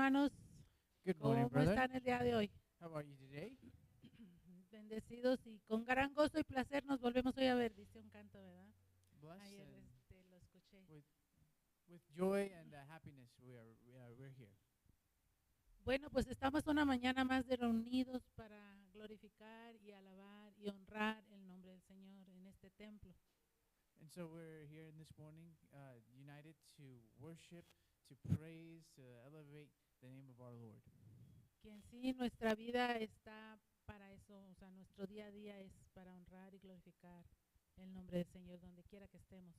hermanos. Good morning, ¿Cómo brother. están el día de hoy? How are you today? Bendecidos y con gran gozo y placer nos volvemos hoy a ver, dice un canto, ¿verdad? Blessed Ayer and lo escuché. with joy and happiness we're here. Bueno, pues estamos una mañana más de reunidos para glorificar y alabar y honrar el nombre del Señor en este templo. And so we're here this morning, united to worship, to praise, to elevate the name of our Lord. Que en sí nuestra vida está para eso, o sea, nuestro día a día es para honrar y glorificar el nombre del Señor donde quiera que estemos.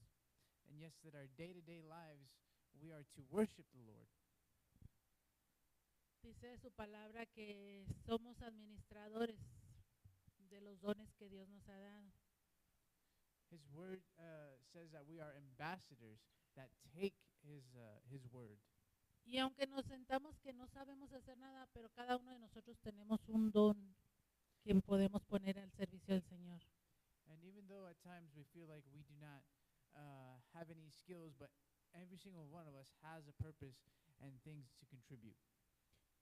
And yes, that our day-to-day lives, we are to worship the Lord. Dice su palabra que somos administradores de los dones que Dios nos ha dado. His word says that we are ambassadors that take his word. Y aunque nos sentamos que no sabemos hacer nada, pero cada uno de nosotros tenemos un don que podemos poner al servicio del Señor. And even though at times we feel like we do not have any skills, but every single one of us has a purpose and things to contribute.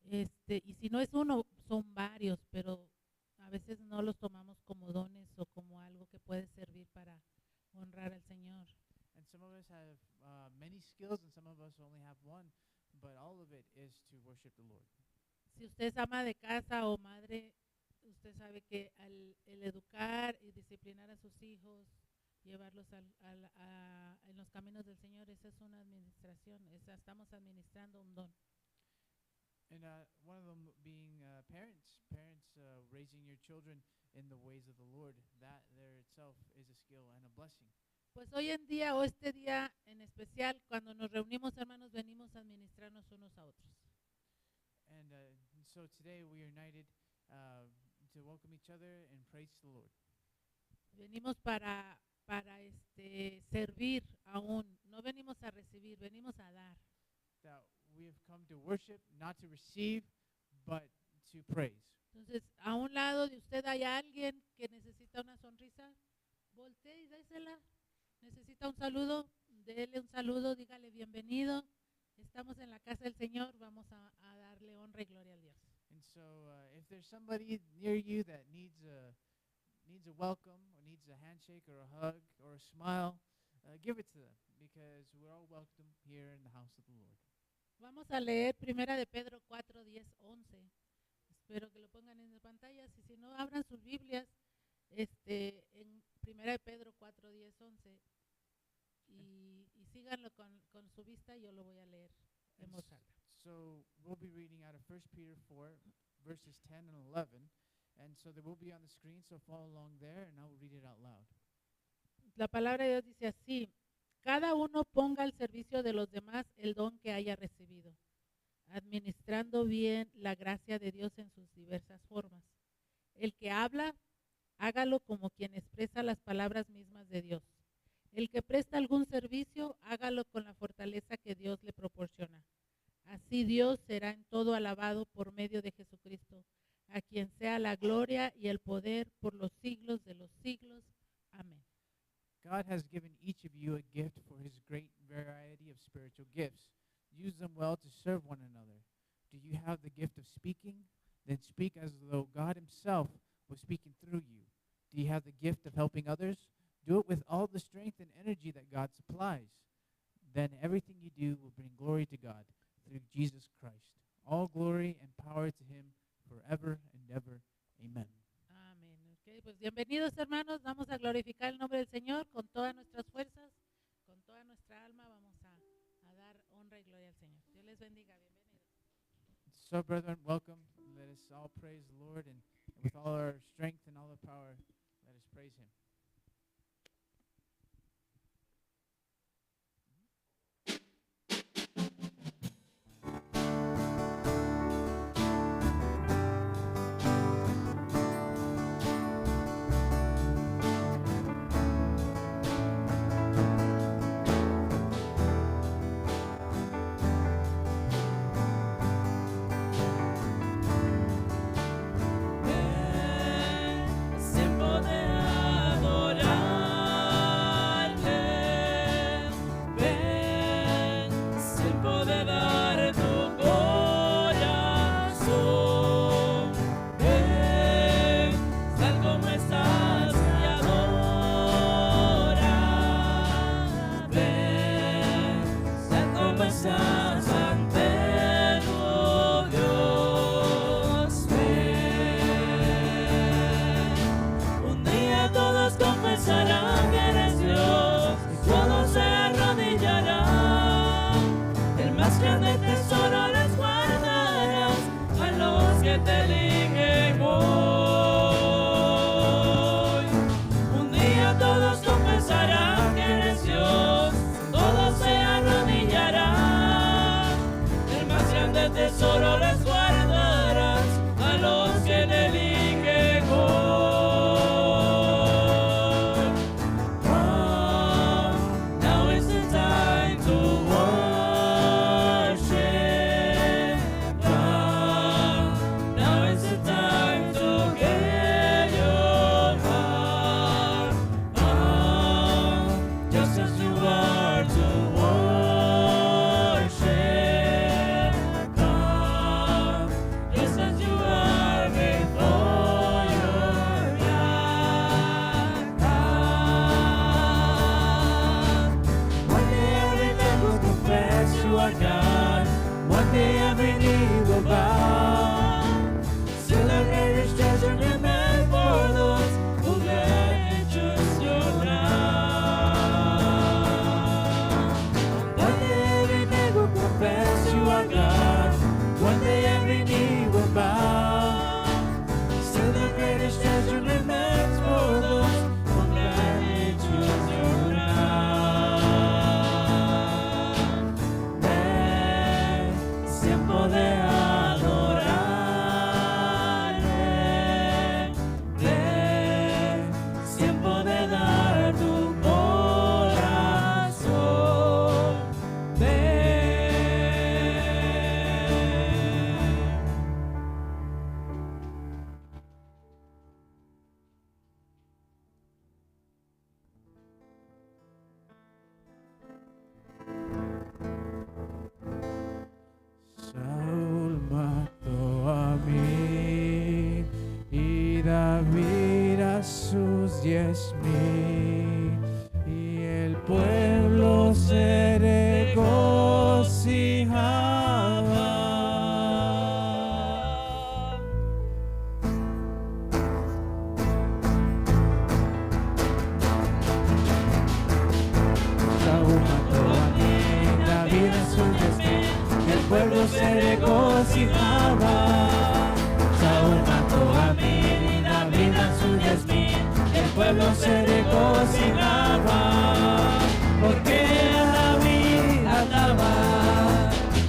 Y si no es uno, son varios, pero a veces no los tomamos como dones o como algo que puede servir para honrar al Señor. And some of us have many skills and some of us only have one, but all of it is to worship the Lord. Si usted es ama de casa o madre, usted sabe que el educar y disciplinar a sus hijos, llevarlos en los caminos del Señor, esa es una administración, estamos administrando un don. And one of them being parents raising your children in the ways of the Lord, that there itself is a skill and a blessing. Pues hoy en día o este día en especial, cuando nos reunimos hermanos, venimos a administrarnos unos a otros. And so today we are united to welcome each other and praise the Lord. Venimos para servir aún, no venimos a recibir, venimos a dar. That we have come to worship, not to receive, but to praise. Entonces, a un lado de usted hay alguien que necesita una sonrisa, voltee y désela. Necesita un saludo, déle un saludo, dígale bienvenido. Estamos en la casa del Señor, vamos a darle honra y gloria al Dios. And so if there's somebody near you that needs a welcome or needs a handshake or a hug or a smile, give it to them, because we're all welcome here in the house of the Lord. Vamos a leer Primera de Pedro 4, 10, 11. Espero que lo pongan en las pantallas y si no, abran sus Biblias en Primera de Pedro 4, 10, 11 y síganlo con su vista, yo lo voy a leer en voz alta. So we'll be reading out of 1 Peter 4, verses 10 and 11, and so they will be on the screen, so follow along there, and I will read it out loud. La palabra de Dios dice así: cada uno ponga al servicio de los demás el don que haya recibido, administrando bien la gracia de Dios en sus diversas formas. El que habla, hágalo como quien expresa las palabras mismas de Dios. El que presta algún servicio, hágalo con la fortaleza que Dios le proporciona. Así Dios será en todo alabado por medio de Jesucristo, a quien sea la gloria y el poder por los siglos de los siglos. Amén. God has given each of you a gift for his great variety of spiritual gifts. Use them well to serve one another. Do you have the gift of speaking? Then speak as though God himself was speaking through you. Do you have the gift of helping others? Do it with all the strength and energy that God supplies. Then everything you do will bring glory to God through Jesus Christ. All glory and power to him forever and ever. Amen. Amén. Okay, pues bienvenidos hermanos, vamos a glorificar el nombre del Señor con todas nuestras fuerzas, con toda nuestra alma, vamos a dar honra y gloria al Señor. Dios les bendiga, bienvenidos. So, brethren, welcome. Let us all praise the Lord, and with all our strength and all our power, let us praise him. Tiempo de que te eligen hoy. Un día todos confesarán que eres Dios, todos se arrodillarán. El más grande tesoro les guardarás a los que te eligen hoy. Now is the time to worship God. Now is the time to get your heart. Just as you are to worship God. Just as you are before your God. One day every man will confess you are God. One day every knee will bow. Still the greatest treasure remains for those who gladly choose your ground. One day every man will confess you are God. One day every knee will bow. Still the greatest treasure remains for those who gladly choose your ground. Es tiempo de adorarle. Es tiempo de dar tu corazón. Saúl mató a mí y David a sus 10,000 y el pueblo se regocijaba. Saúl mató a mí, David a sus 10,000, el pueblo se regocijaba. Saúl mató a mí, David a sus 10,000, el pueblo se regocijaba. Porque David andaba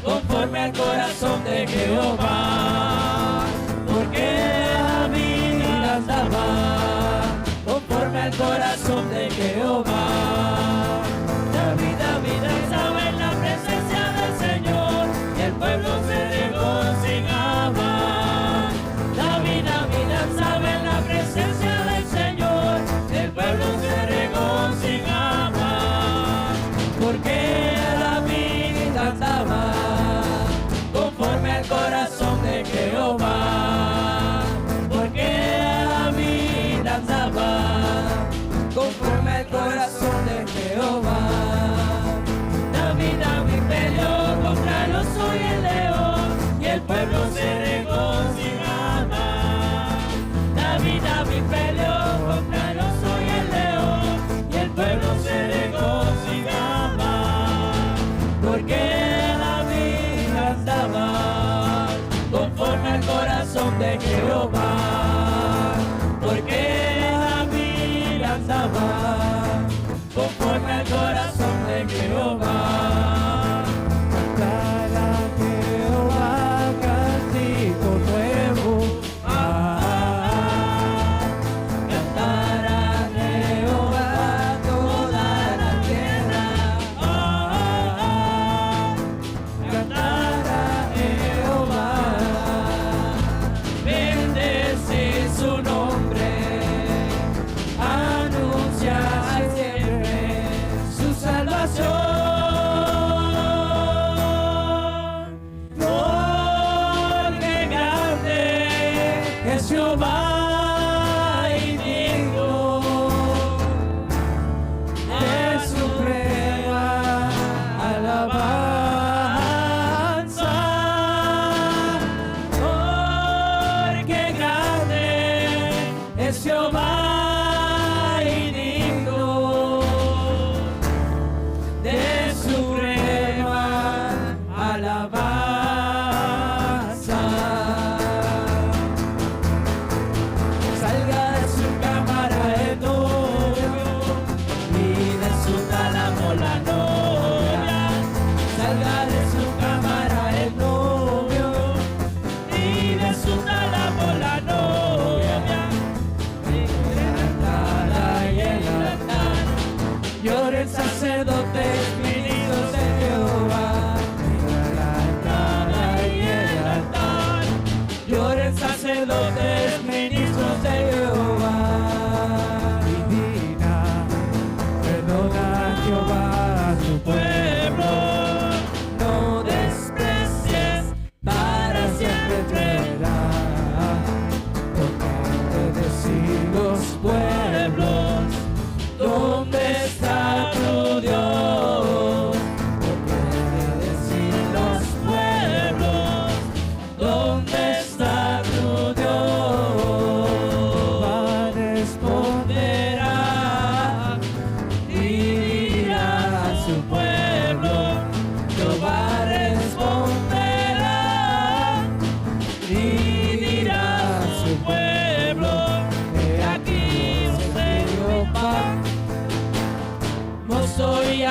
conforme al corazón de Jehová. Porque David andaba conforme al corazón de Jehová. David estaba en la presencia del Señor y el pueblo se regocijaba. David estaba en la presencia del Señor y el pueblo se regocijaba. Porque David andaba conforme al corazón de Jehová. Porque David andaba conforme al corazón de Jehová. David peleó contra el oso y el león y el pueblo se regocijaba. David peleó contra el oso y el león y el pueblo se regocijaba. Porque David andaba conforme al corazón de Jehová. Porque David andaba conforme al corazón de Jehová. Cantar a Jehová cántico nuevo. Cantar a Jehová toda la tierra. Cantar a Jehová. Bendecir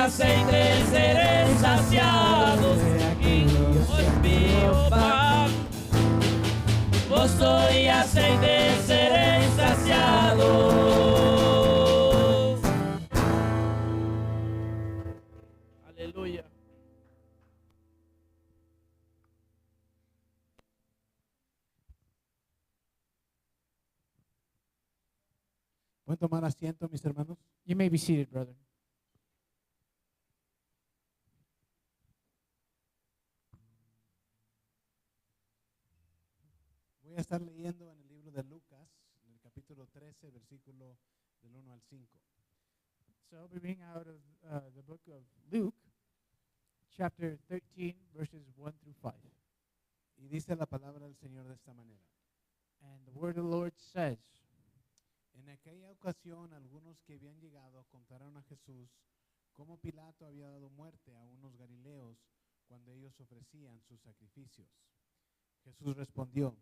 aceite seré saciado. Y yo es mío pan. Mosto y aceite seré saciado. Aleluya. ¿Pueden tomar asiento, mis hermanos? You may be seated, brother. Voy a estar leyendo en el libro de Lucas, en el capítulo 13, versículo del 1 al 5. So I'll be reading out of the book of Luke, chapter 13, verses 1 through 5. Y dice la palabra del Señor de esta manera. And the word of the Lord says, En aquella ocasión, algunos que habían llegado contaron a Jesús cómo Pilato había dado muerte a unos galileos cuando ellos ofrecían sus sacrificios. Jesús respondió,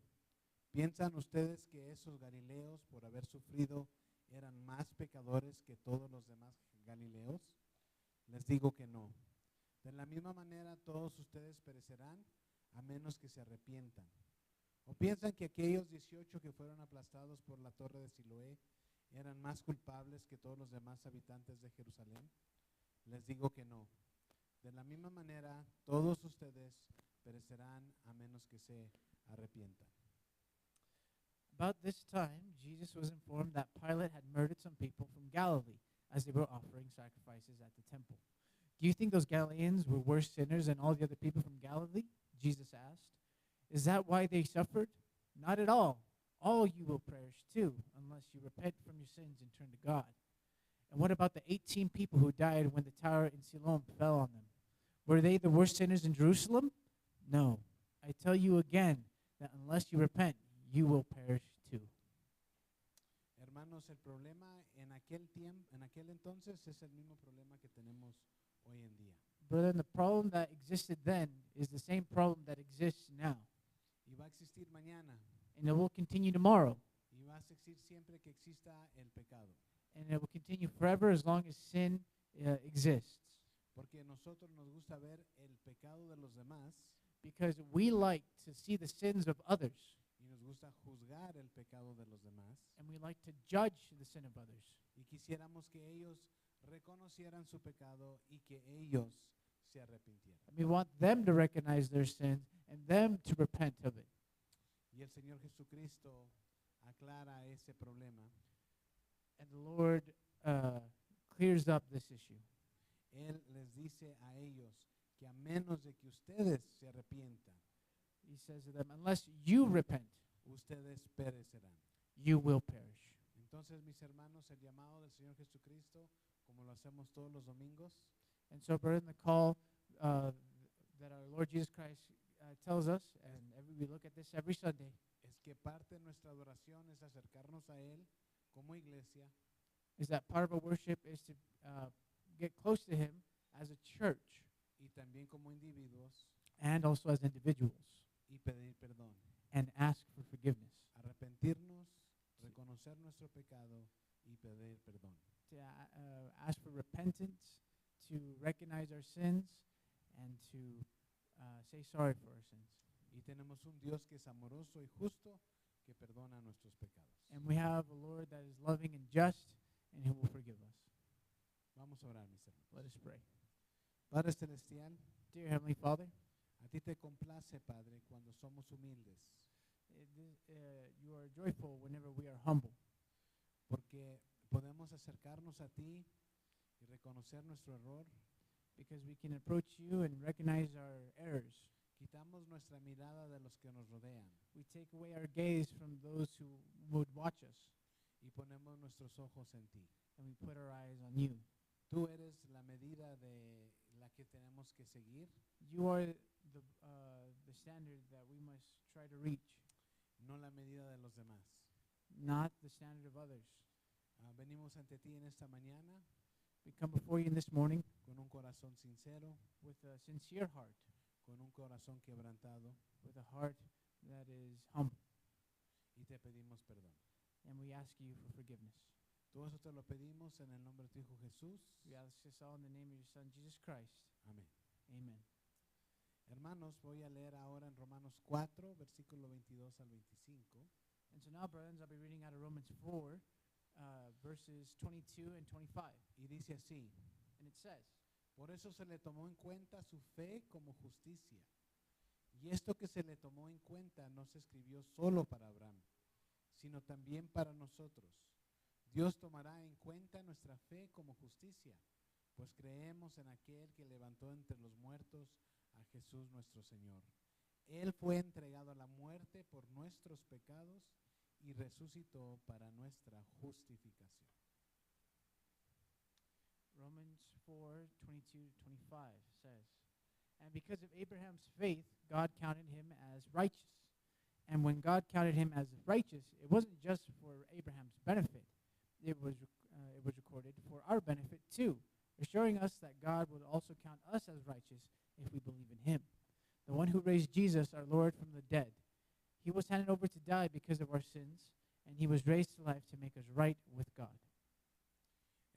¿piensan ustedes que esos galileos, por haber sufrido, eran más pecadores que todos los demás galileos? Les digo que no. De la misma manera, todos ustedes perecerán a menos que se arrepientan. ¿O piensan que aquellos 18 que fueron aplastados por la torre de Siloé eran más culpables que todos los demás habitantes de Jerusalén? Les digo que no. De la misma manera, todos ustedes perecerán a menos que se arrepientan. About this time, Jesus was informed that Pilate had murdered some people from Galilee as they were offering sacrifices at the temple. Do you think those Galileans were worse sinners than all the other people from Galilee? Jesus asked. Is that why they suffered? Not at all. All you will perish too, unless you repent from your sins and turn to God. And what about the 18 people who died when the tower in Siloam fell on them? Were they the worst sinners in Jerusalem? No. I tell you again that unless you repent, you will perish too. Hermanos, el problema en aquel tiempo, en aquel entonces es el mismo problema que tenemos hoy en día. Brother, the problem that existed then is the same problem that exists now. Y va a existir mañana. And it will continue tomorrow. Y va a existir siempre que exista el pecado. And it will continue forever as long as sin exists. Porque a nosotros nos gusta ver el pecado de los demás Because we like to see the sins of others. y nos gusta juzgar el pecado de los demás. And we like to judge the sin of others. Y quisiéramos que ellos reconocieran su pecado y que ellos se arrepintieran. And we want them to recognize their sins and them to repent of it. Y el Señor Jesucristo aclara ese problema. And the Lord clears up this issue. Él les dice a ellos que a menos de que ustedes se arrepientan, He says to them, unless you repent, ustedes perecerán. you will perish. Entonces, mis hermanos, el llamado del Señor Jesucristo, como lo hacemos todos los domingos, And so, brethren, the call that our Lord Jesus Christ tells us, and we look at this every Sunday, es que parte de nuestra adoración es acercarnos a Él como iglesia is that part of our worship is to get close to Him as a church y también como individuos and also as individuals y pedir perdón. and ask for forgiveness. Arrepentirnos, reconocer nuestro pecado y pedir perdón. To ask for repentance, to recognize our sins, and to say sorry for our sins. Y tenemos un Dios que es amoroso y justo, que perdona nuestros pecados. And we have a Lord that is loving and just, and He will forgive us. Vamos a orar, mis hermanos. Let us pray. Padre Celestial, Dear Heavenly Father, a ti te complace, Padre, cuando somos humildes, you are joyful whenever we are humble, porque podemos acercarnos a ti y reconocer nuestro error. because we can approach you and recognize our errors. Quitamos nuestra mirada de los que nos rodean We take away our gaze from those who would watch us, y ponemos nuestros ojos en ti. and we put our eyes on you. Tú eres la medida de la que tenemos que seguir, You are the standard that we must try to reach, no la medida de los demás. not the standard of others. Venimos ante ti en esta mañana We come before you this morning con un corazón sincero, with a sincere heart, con un corazón quebrantado, with a heart that is humble, y te pedimos perdón. and we ask you for forgiveness. Todo eso te lo pedimos en el nombre de tu Hijo Jesús. We ask this all in the name of your Son, Jesus Christ. Amén. Amen. Hermanos, voy a leer ahora en Romanos 4, versículo 22 al 25. And so now, brothers, I'll be reading out of Romans 4, verses 22 and 25. Y dice así: And it says, por eso se le tomó en cuenta su fe como justicia. Y esto que se le tomó en cuenta no se escribió solo para Abraham, sino también para nosotros. Dios tomará en cuenta nuestra fe como justicia, pues creemos en aquel que levantó entre los muertos a Jesús nuestro Señor. Él fue entregado a la muerte por nuestros pecados y resucitó para nuestra justificación. Romans 4, 22 to 25 says, and because of Abraham's faith, God counted him as righteous. And when God counted him as righteous, it wasn't just for Abraham's benefit. It was recorded for our benefit too, assuring us that God would also count us as righteous if we believe in him, the one who raised Jesus, our Lord, from the dead. He was handed over to die because of our sins, and he was raised to life to make us right with God.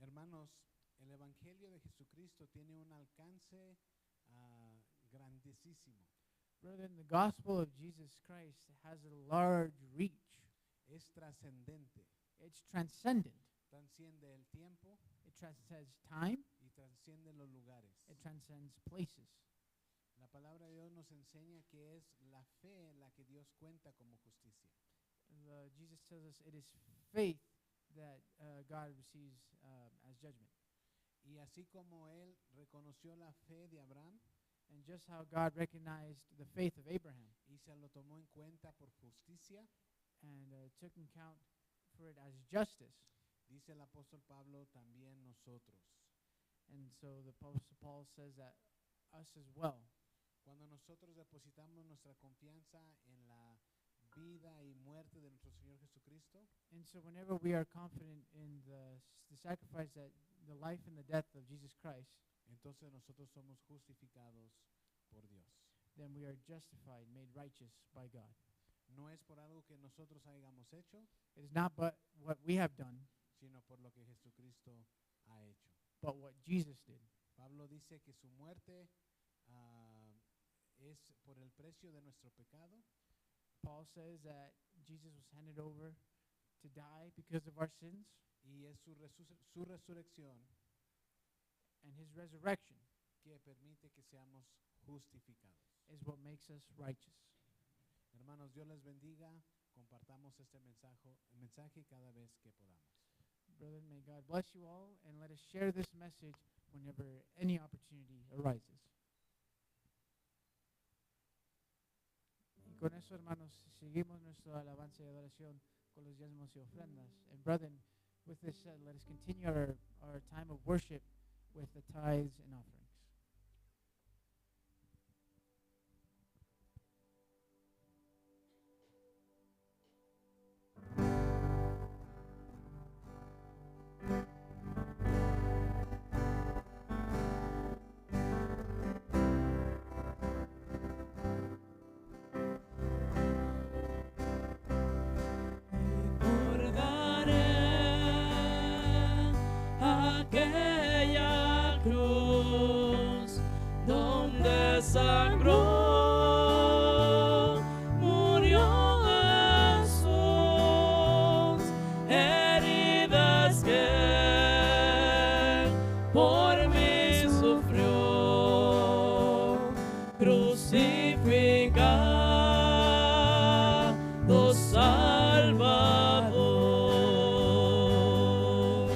Hermanos, el Evangelio de Jesucristo tiene un alcance grandísimo. Brethren, the gospel of Jesus Christ has a large reach. Es trascendente. It's transcendent. Transciende el tiempo It transcends time. y transciende los lugares. It transcends places. La palabra de Dios nos enseña que es la fe la que Dios cuenta como justicia. Jesus tells us it is faith that God receives as judgment. Y así como Él reconoció la fe de Abraham And just how God recognized the faith of Abraham y se lo tomó en cuenta por justicia, and took in count for it as justice. dice el apóstol Pablo, también nosotros. And so the Apostle Paul says that us as well. Cuando nosotros depositamos nuestra confianza en la vida y muerte de nuestro Señor Jesucristo, And so whenever we are confident in the sacrifice, that the life and the death of Jesus Christ, entonces nosotros somos justificados por Dios. then we are justified, made righteous by God. No es por algo que nosotros hayamos hecho, It is not but what we have done, sino por lo que Jesucristo ha hecho. but what Jesus did. Pablo dice que su muerte es por el precio de nuestro pecado, Paul says that Jesus was handed over to die because of our sins, y es su resurrección and his resurrection que permite que seamos justificados. is what makes us righteous. Hermanos, Dios les bendiga. Compartamos este mensaje cada vez que podamos. Brother, may God bless you all, and let us share this message whenever any opportunity arises. Y con eso, hermanos, seguimos nuestra alabanza y adoración con los diezmos y ofrendas. And brethren, with this said, let us continue our time of worship with the tithes and offerings. Aquella cruz donde sangró, murió Jesús, heridas que por mí sufrió, crucificado Salvador.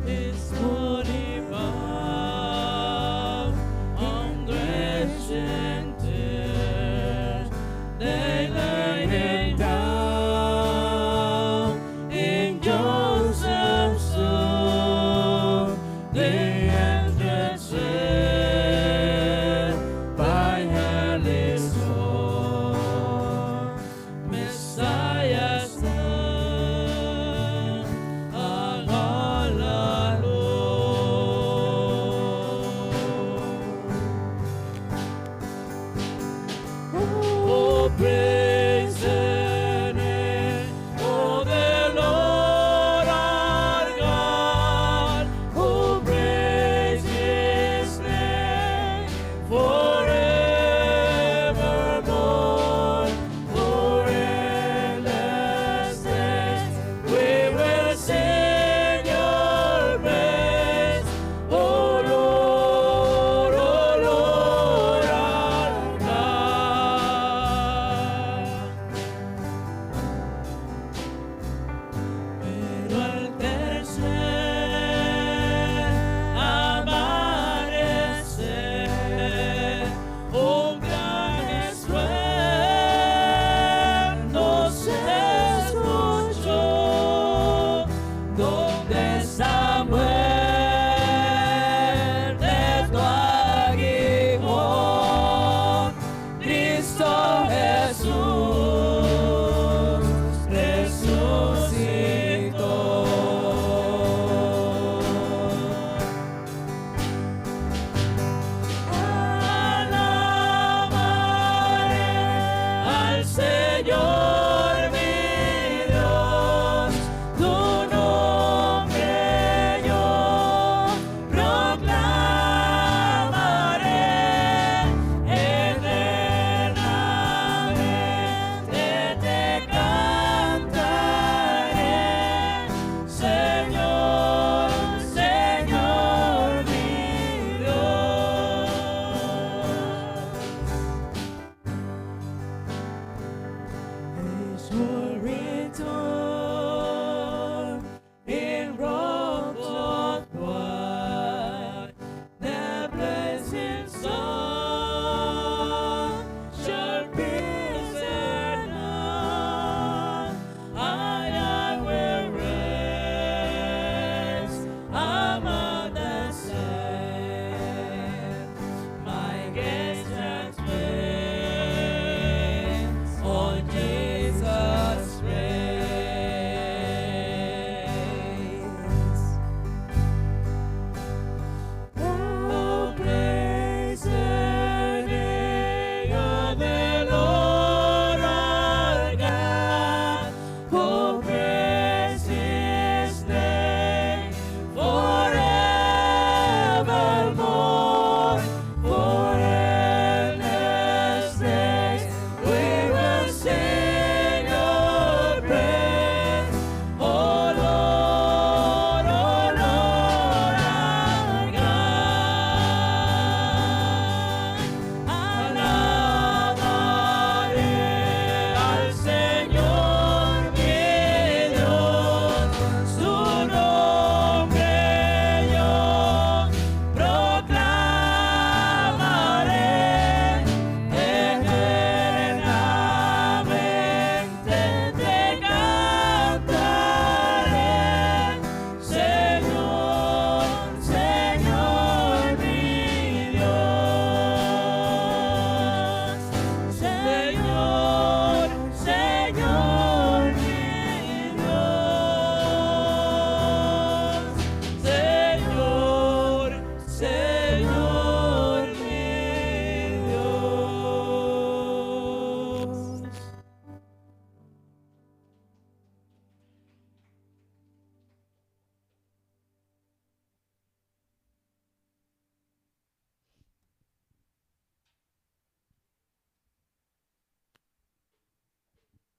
His body bound on threshing tears, they laid him down in Joseph's tomb. The entrance by hell storm, Messiah stand all alone. Oh, praise the name, oh, Señor mi Dios, tu nombre yo proclamaré, eternamente te cantaré, Señor, Señor mi Dios. His return in robes of white, the blessed sun shall be set down. I will rest among the saints, my guest transmits on Jesus' praise. Oh, praise the name of the Lord our God. Oh, praise His name forevermore. For endless days we will sing your praise. Oh Lord, our God. Alabaré al Señor mi Dios, su nombre yo proclamaré, eternamente te cantaré, Señor, Señor mi Dios, Señor, Señor mi Dios, Señor, Señor mi Dios.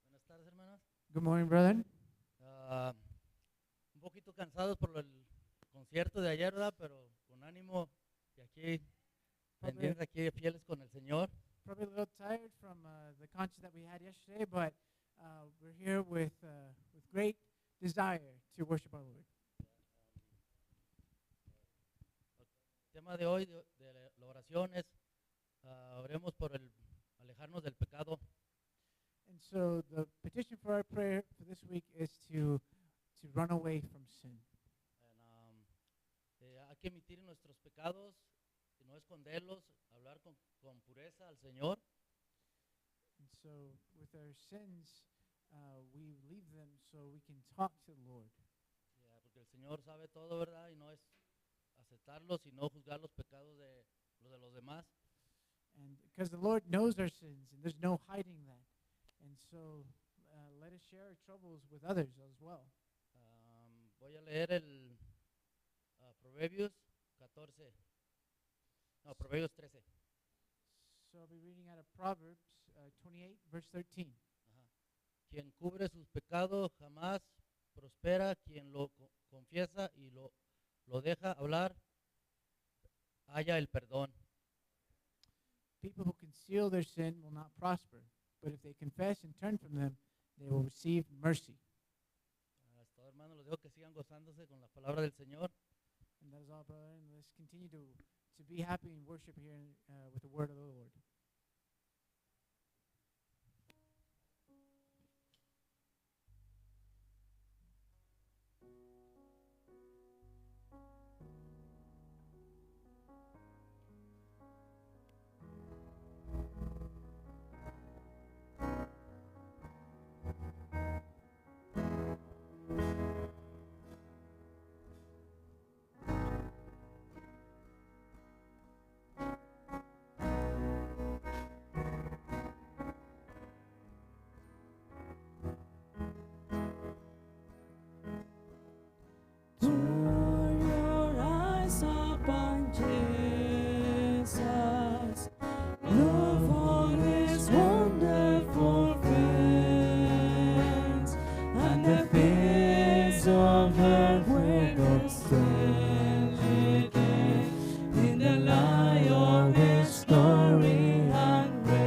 Buenas tardes, hermanos. Good morning, brethren. Un poquito cansados por el concierto de ayer, ¿verdad? Pero con ánimo y aquí pendientes, aquí fieles con el Señor. Probably a little tired from the concert that we had yesterday, but we're here with great desire to worship our Lord. El tema de hoy de la oración es oremos por el alejarnos del pecado. And so the petition for our prayer for this week is to run away from sin. Hay que emitir nuestros pecados y no esconderlos, hablar con pureza al Señor. And so with our sins, we leave them so we can talk to the Lord. Porque el Señor sabe todo, ¿verdad? Y no es aceptarlos y no juzgar los pecados de los demás. And because the Lord knows our sins, and there's no hiding that. And so let us share our troubles with others as well. Voy a leer el Proverbios 14. No, Proverbios 13. So I'll be reading out of Proverbs 28, verse 13. Ajá. Quien cubre sus pecados jamás prospera, quien lo confiesa y lo deja hablar, halla el perdón. People who conceal their sin will not prosper, but if they confess and turn from them, they will receive mercy. Hasta ahora, hermanos, los dejo que sigan gozándose con la palabra del Señor. And that is all, brother. And let's continue to be happy and worship here with the word of the Lord. love all His wonderful friends, and the things of earth will not stand in the light of His glory and rest.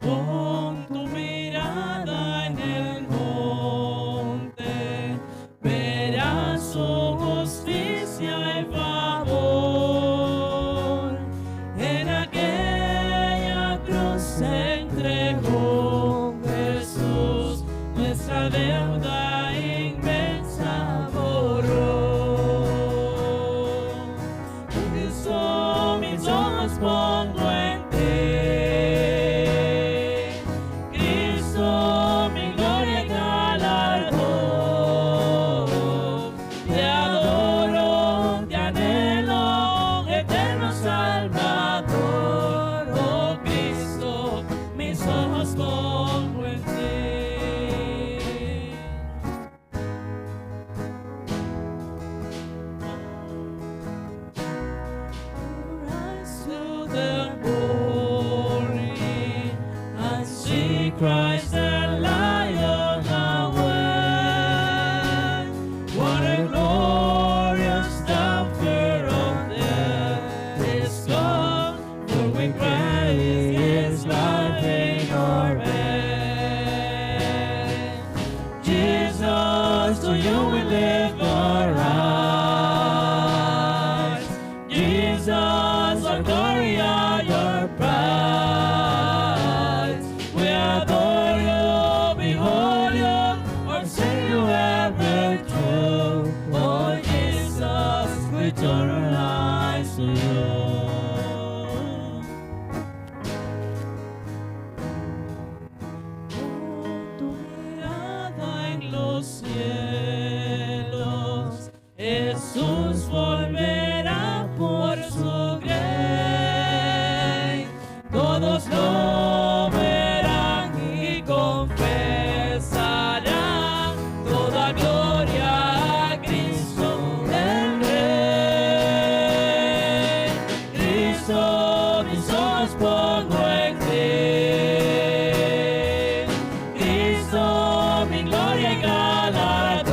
Pon tu mirada en el monte, verás su justicia y favor. En aquella cruz se entregó Jesús, nuestra deuda inmensa borró. Cristo, mis ojos pongo en ti. Cristo, mi gloria y galardón. Te adoro, te anhelo, eterno Salvador. Oh Cristo, mis ojos pongo en ti. Rise to the glory and see Christ the Lion away. What a glorious doctor of death is gone, for we Christ is life in our hand. Jesus, to you we lift our eyes. Jesus, our glory and your prize. We adore you, behold you, our Savior ever true. Oh Jesus, we turn our eyes to you. Pon tu mirada en los cielos, Jesús volverá por su grey. Todos lo verán y confesarán toda gloria a Cristo el Rey. Cristo, mis ojos pongo en ti. Cristo, mi gloria y galardón.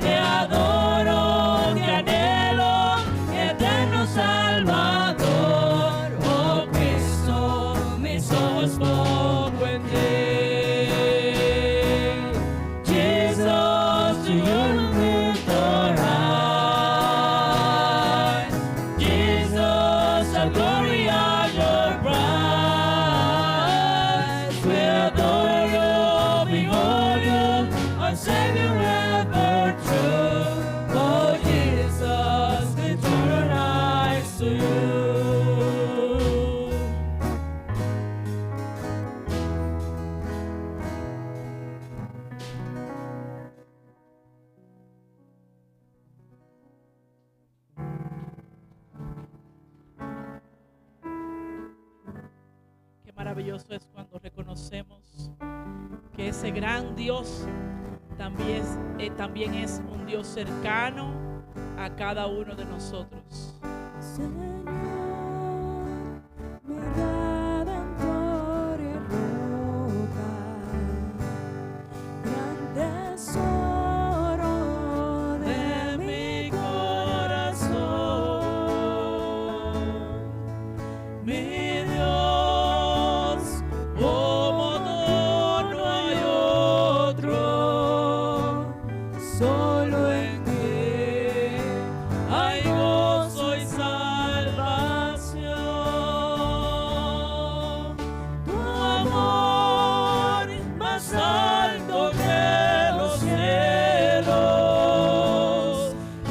Te adoro, te anhelo, eterno Salvador. Oh Cristo, mis ojos pongo en ti. Jesus, to you lift our eyes. Jesus, our glory and your prize. We adore you, behold you, our Savior ever true. Oh Jesus, we turn our eyes to you. Qué maravilloso es cuando reconocemos que ese gran Dios también es un Dios cercano a cada uno de nosotros. Señor, mi redentor y roca, gran tesoro de mi corazón, mi Dios, como tú no hay otro, solo en ti hay gozo y salvación. Tu amor más alto que los cielos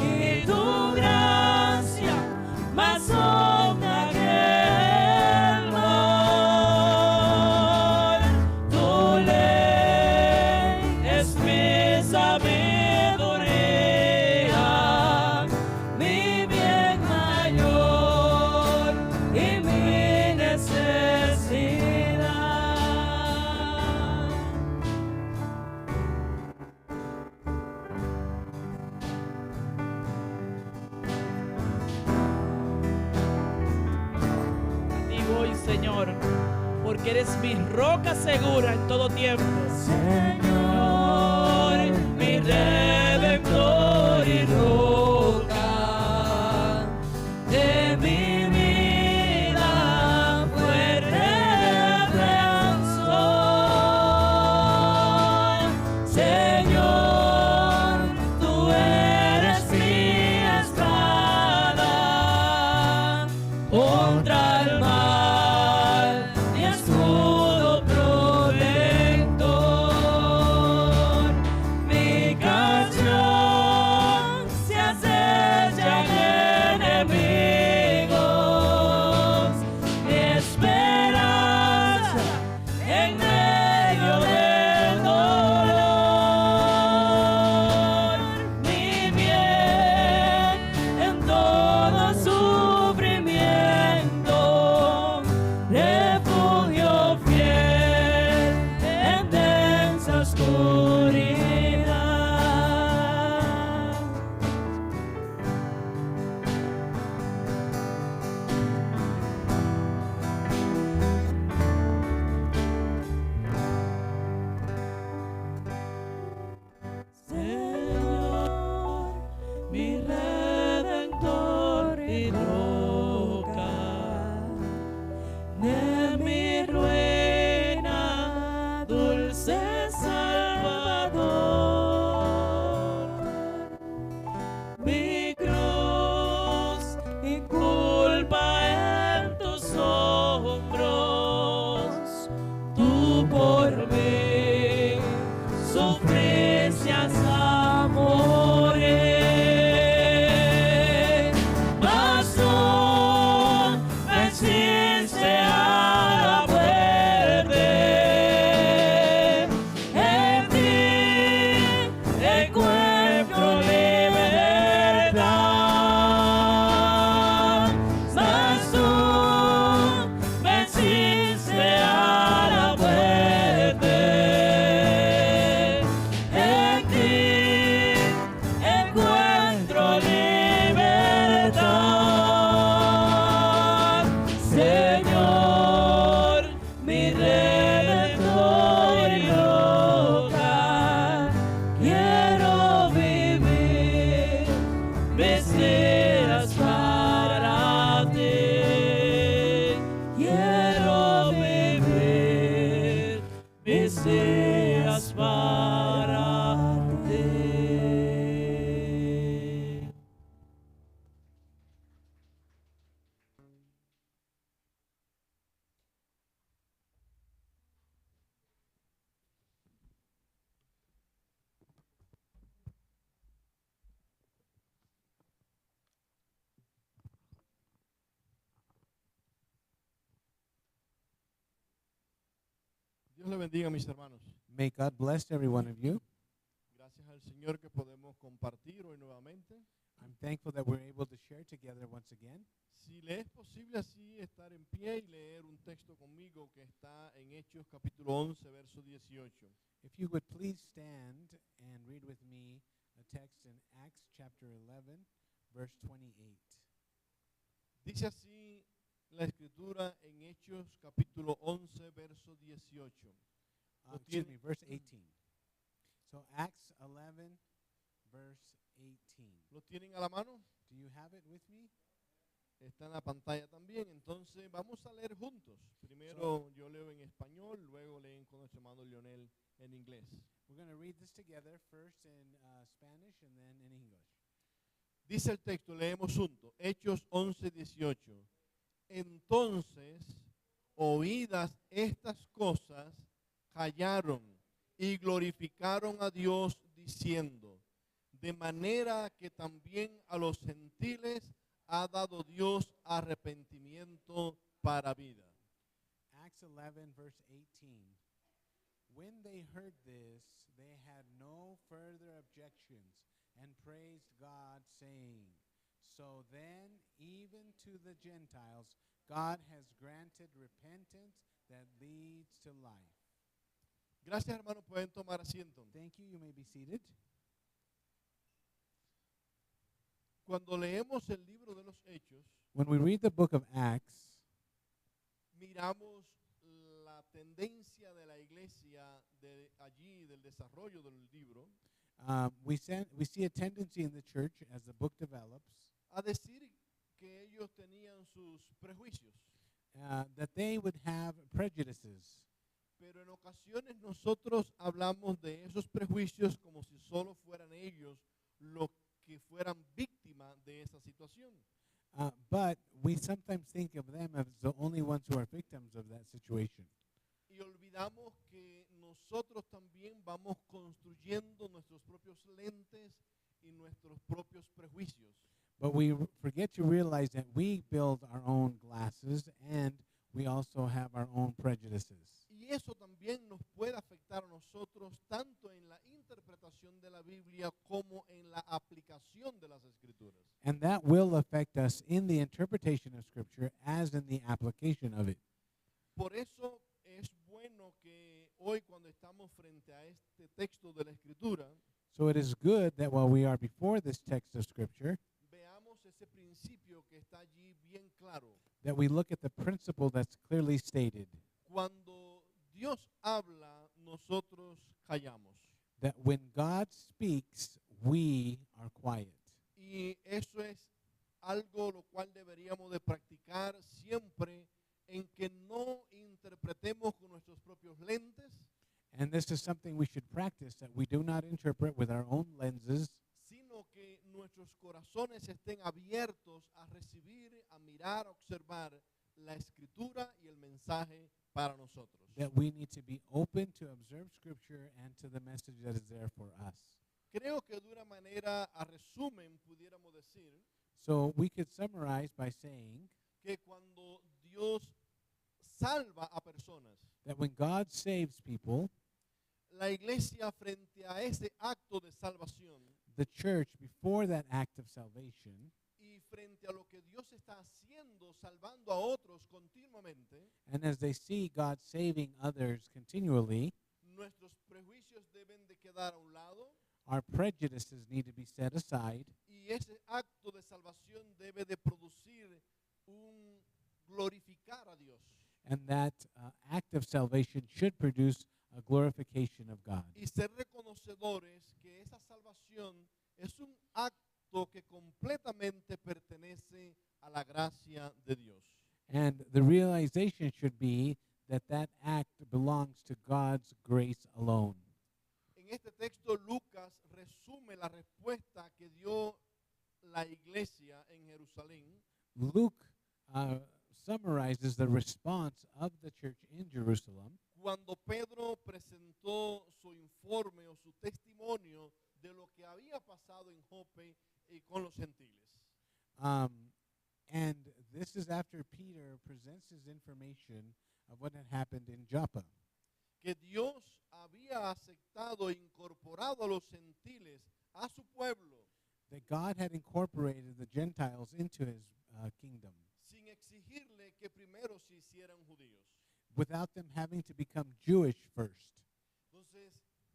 y tu gracia más honda que el mar. Tu ley es mi sabiduría. Señor, porque eres mi roca segura en todo tiempo. Señor, mi redentor y roca de mi vida, fuerte defensor. Señor, tú eres mi espada contra el mal, mi escudo protector, mi canción se acechan enemigos, mi esperanza en medio del dolor, mi bien en todo sufrimiento, refugio fiel en densa oscuridad. Señor, mi redentor y roca de mi ruina, dulce Salvador, mi cruz y culpa en tus hombros, tú por mí sufriste hasta morir, mas tú venciste a la muerte. En ti encuentro libertad, mas tú venciste a la muerte. En ti encuentro libertad, Señor, mi redentor y roca. Quiero vivir mis días para ti. Quiero vivir mis días para ti. Dios le bendiga, mis hermanos. May God bless every one of you. Gracias al Señor que podemos compartir hoy nuevamente. I'm thankful that we're able to share together once again. Si le es posible así estar en pie y leer un texto conmigo que está en Hechos capítulo 11, verso 18. If you would please stand and read with me a text in Acts chapter 11, verse 28. Dice así la escritura en Hechos capítulo 11, verso 18. Excuse me, verse 18. So Acts 11, verse 18. ¿Lo tienen a la mano? Do you have it with me? Está en la pantalla también. Entonces vamos a leer juntos. Primero yo leo en español, luego leen con nuestro hermano Leonel en inglés. We're going to read this together, first in Spanish and then in English. Dice el texto, leemos juntos, Hechos 11, 18. Entonces, oídas estas cosas, callaron y glorificaron a Dios diciendo, de manera que también a los gentiles ha dado Dios arrepentimiento para vida. Acts 11, verse 18. When they heard this, they had no further objections and praised God, saying, So then, even to the Gentiles, God has granted repentance that leads to life. Gracias, hermanos, pueden tomar asiento. Thank you. You may be seated. Cuando leemos el libro de los Hechos, When we read the book of Acts, miramos la tendencia de la iglesia de allí, del desarrollo del libro, we see a tendency in the church as the book develops a decir que ellos tenían sus prejuicios. that they would have prejudices. Pero en ocasiones nosotros hablamos de esos prejuicios como si solo fueran ellos los que fueran víctimas de esa situación. But we sometimes think of them as the only ones who are victims of that situation. Y olvidamos que nosotros también vamos construyendo nuestros propios lentes y nuestros propios prejuicios. But we forget to realize that we build our own glasses and we also have our own prejudices. Y eso también nos puede afectar a nosotros tanto en la interpretación de la Biblia como en la aplicación de las Escrituras. And that will affect us in the interpretation of Scripture as in the application of it. Por eso es bueno que hoy cuando estamos frente a este texto de la Escritura, So it is good that while we are before this text of Scripture, veamos ese principio que está allí bien claro. that we look at the principle that's clearly stated, Cuando Dios habla, nosotros callamos. that when God speaks, we are quiet. Y eso es algo lo cual deberíamos de practicar siempre, en que no interpretemos con nuestros propios lentes, And this is something we should practice, that we do not interpret with our own lenses, sino que nuestros corazones estén abiertos a recibir, a mirar, a observar la escritura y el mensaje para nosotros. that we need to be open to observe Scripture and to the message that is there for us. Creo que de una manera, a resumen, pudiéramos decir So we could summarize by saying que cuando Dios salva a personas, that when God saves people, la iglesia frente a ese acto de salvación the church, before that act of salvation, y frente a lo que Dios está haciendo, salvando a otros continuamente, and as they see God saving others continually, nuestros prejuicios deben de quedar a un lado our prejudices need to be set aside, y ese acto de salvación debe de producir un glorificar a Dios. and that act of salvation should produce a glorification of God. Y ser reconocedores que esa salvación es un acto que completamente pertenece a la gracia de Dios. And the realization should be that that act belongs to God's grace alone. En este texto Lucas resume la respuesta que dio la iglesia en Jerusalén Luke summarizes the response of the church in Jerusalem cuando Pedro presentó su informe o su testimonio de lo que había pasado en Jope y con los gentiles. And this is after Peter presents his information of what had happened in Joppa. Que Dios había aceptado e incorporado a los gentiles a su pueblo That God had incorporated the Gentiles into his kingdom sin exigirle que primero se hicieran judíos. without them having to become Jewish first. Entonces,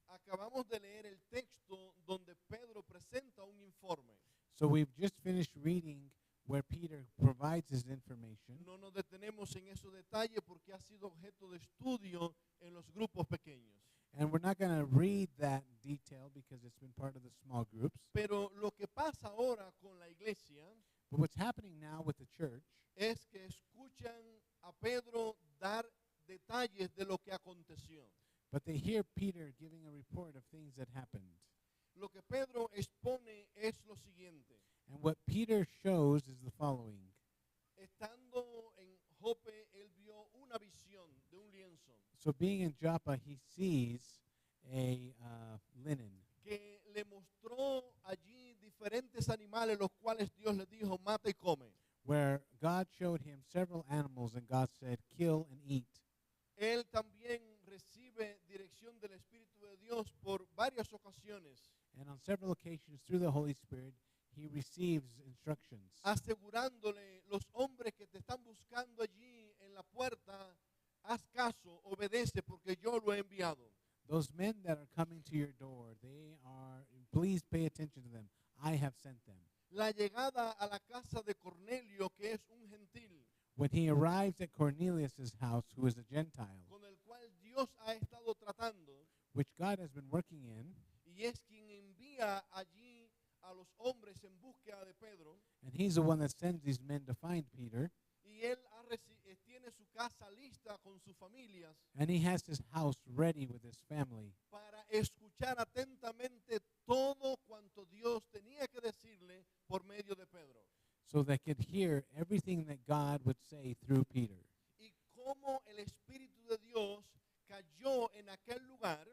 acabamos de leer el texto donde Pedro presenta un informe. So we've just finished reading where Peter provides his information. No nos detenemos en esos detalles porque ha sido objeto de estudio en los grupos pequeños. And we're not going to read that detail because it's been part of the small groups. Pero lo que pasa ahora con la iglesia But what's happening now with the church es que escuchan a Pedro dar detalles de lo que aconteció. but they hear Peter giving a report of things that happened. Lo que Pedro expone es lo siguiente. And what Peter shows is the following. Estando en Jope, él vio una visión de un lienzo So being in Joppa, he sees a linen que le mostró allí diferentes animales, los cuales Dios le dijo, mata y come. where God showed him several animals and God said, kill and eat. Él también recibe dirección del Espíritu de Dios por varias ocasiones, And on several occasions through the Holy Spirit, he receives instructions, asegurándole, los hombres que te están buscando allí en la puerta, haz caso, obedece, porque yo lo he enviado. those men that are coming to your door, please pay attention to them. I have sent them. La llegada a la casa de Cornelio, que es un gentil, when he arrives at Cornelius' house, who is a Gentile, con el cual Dios ha estado tratando, which God has been working in, y es quien envía allí a los hombres en búsqueda de Pedro, and he's the one that sends these men to find Peter, y él tiene su casa lista con sus familias and he has his house ready with his family para escuchar atentamente todo cuanto Dios tenía que decirle por medio de Pedro. so they could hear everything that God would say through Peter. Y cómo el Espíritu de Dios cayó en aquel lugar,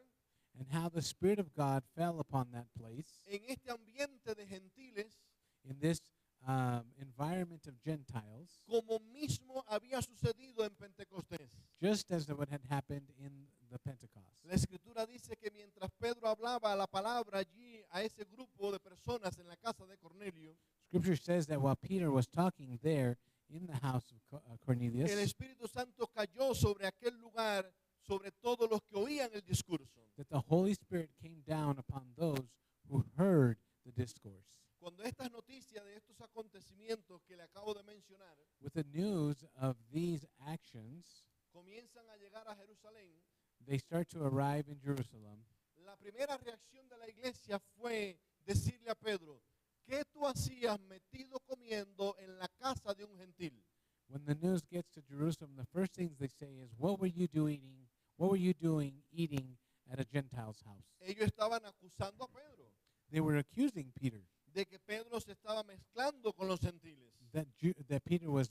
And how the Spirit of God fell upon that place en este ambiente de gentiles, in this environment of Gentiles, como mismo había sucedido en Pentecostés. just as what had happened in the Pentecost. La Escritura dice que mientras Pedro hablaba la palabra allí a ese grupo de personas en la casa de Cornelio, Scripture says that while Peter was talking there in the house of Cornelius, el Espíritu Santo cayó sobre aquel lugar, sobre todos los que oían el discurso. that the Holy Spirit came down upon those who heard the discourse. Cuando estas noticias de estos acontecimientos que le acabo de mencionar With the news of these actions, comienzan a llegar a Jerusalén, they start to arrive in Jerusalem. la primera reacción de la iglesia fue decirle a Pedro, ¿qué tú hacías metido comiendo en la casa de un gentil? When the news gets to Jerusalem, the first things they say is, "What were you doing? What were you doing eating at a Gentile's house?" Ellos estaban acusando a Pedro They were accusing Peter de que Pedro se estaba mezclando con los gentiles. that Peter was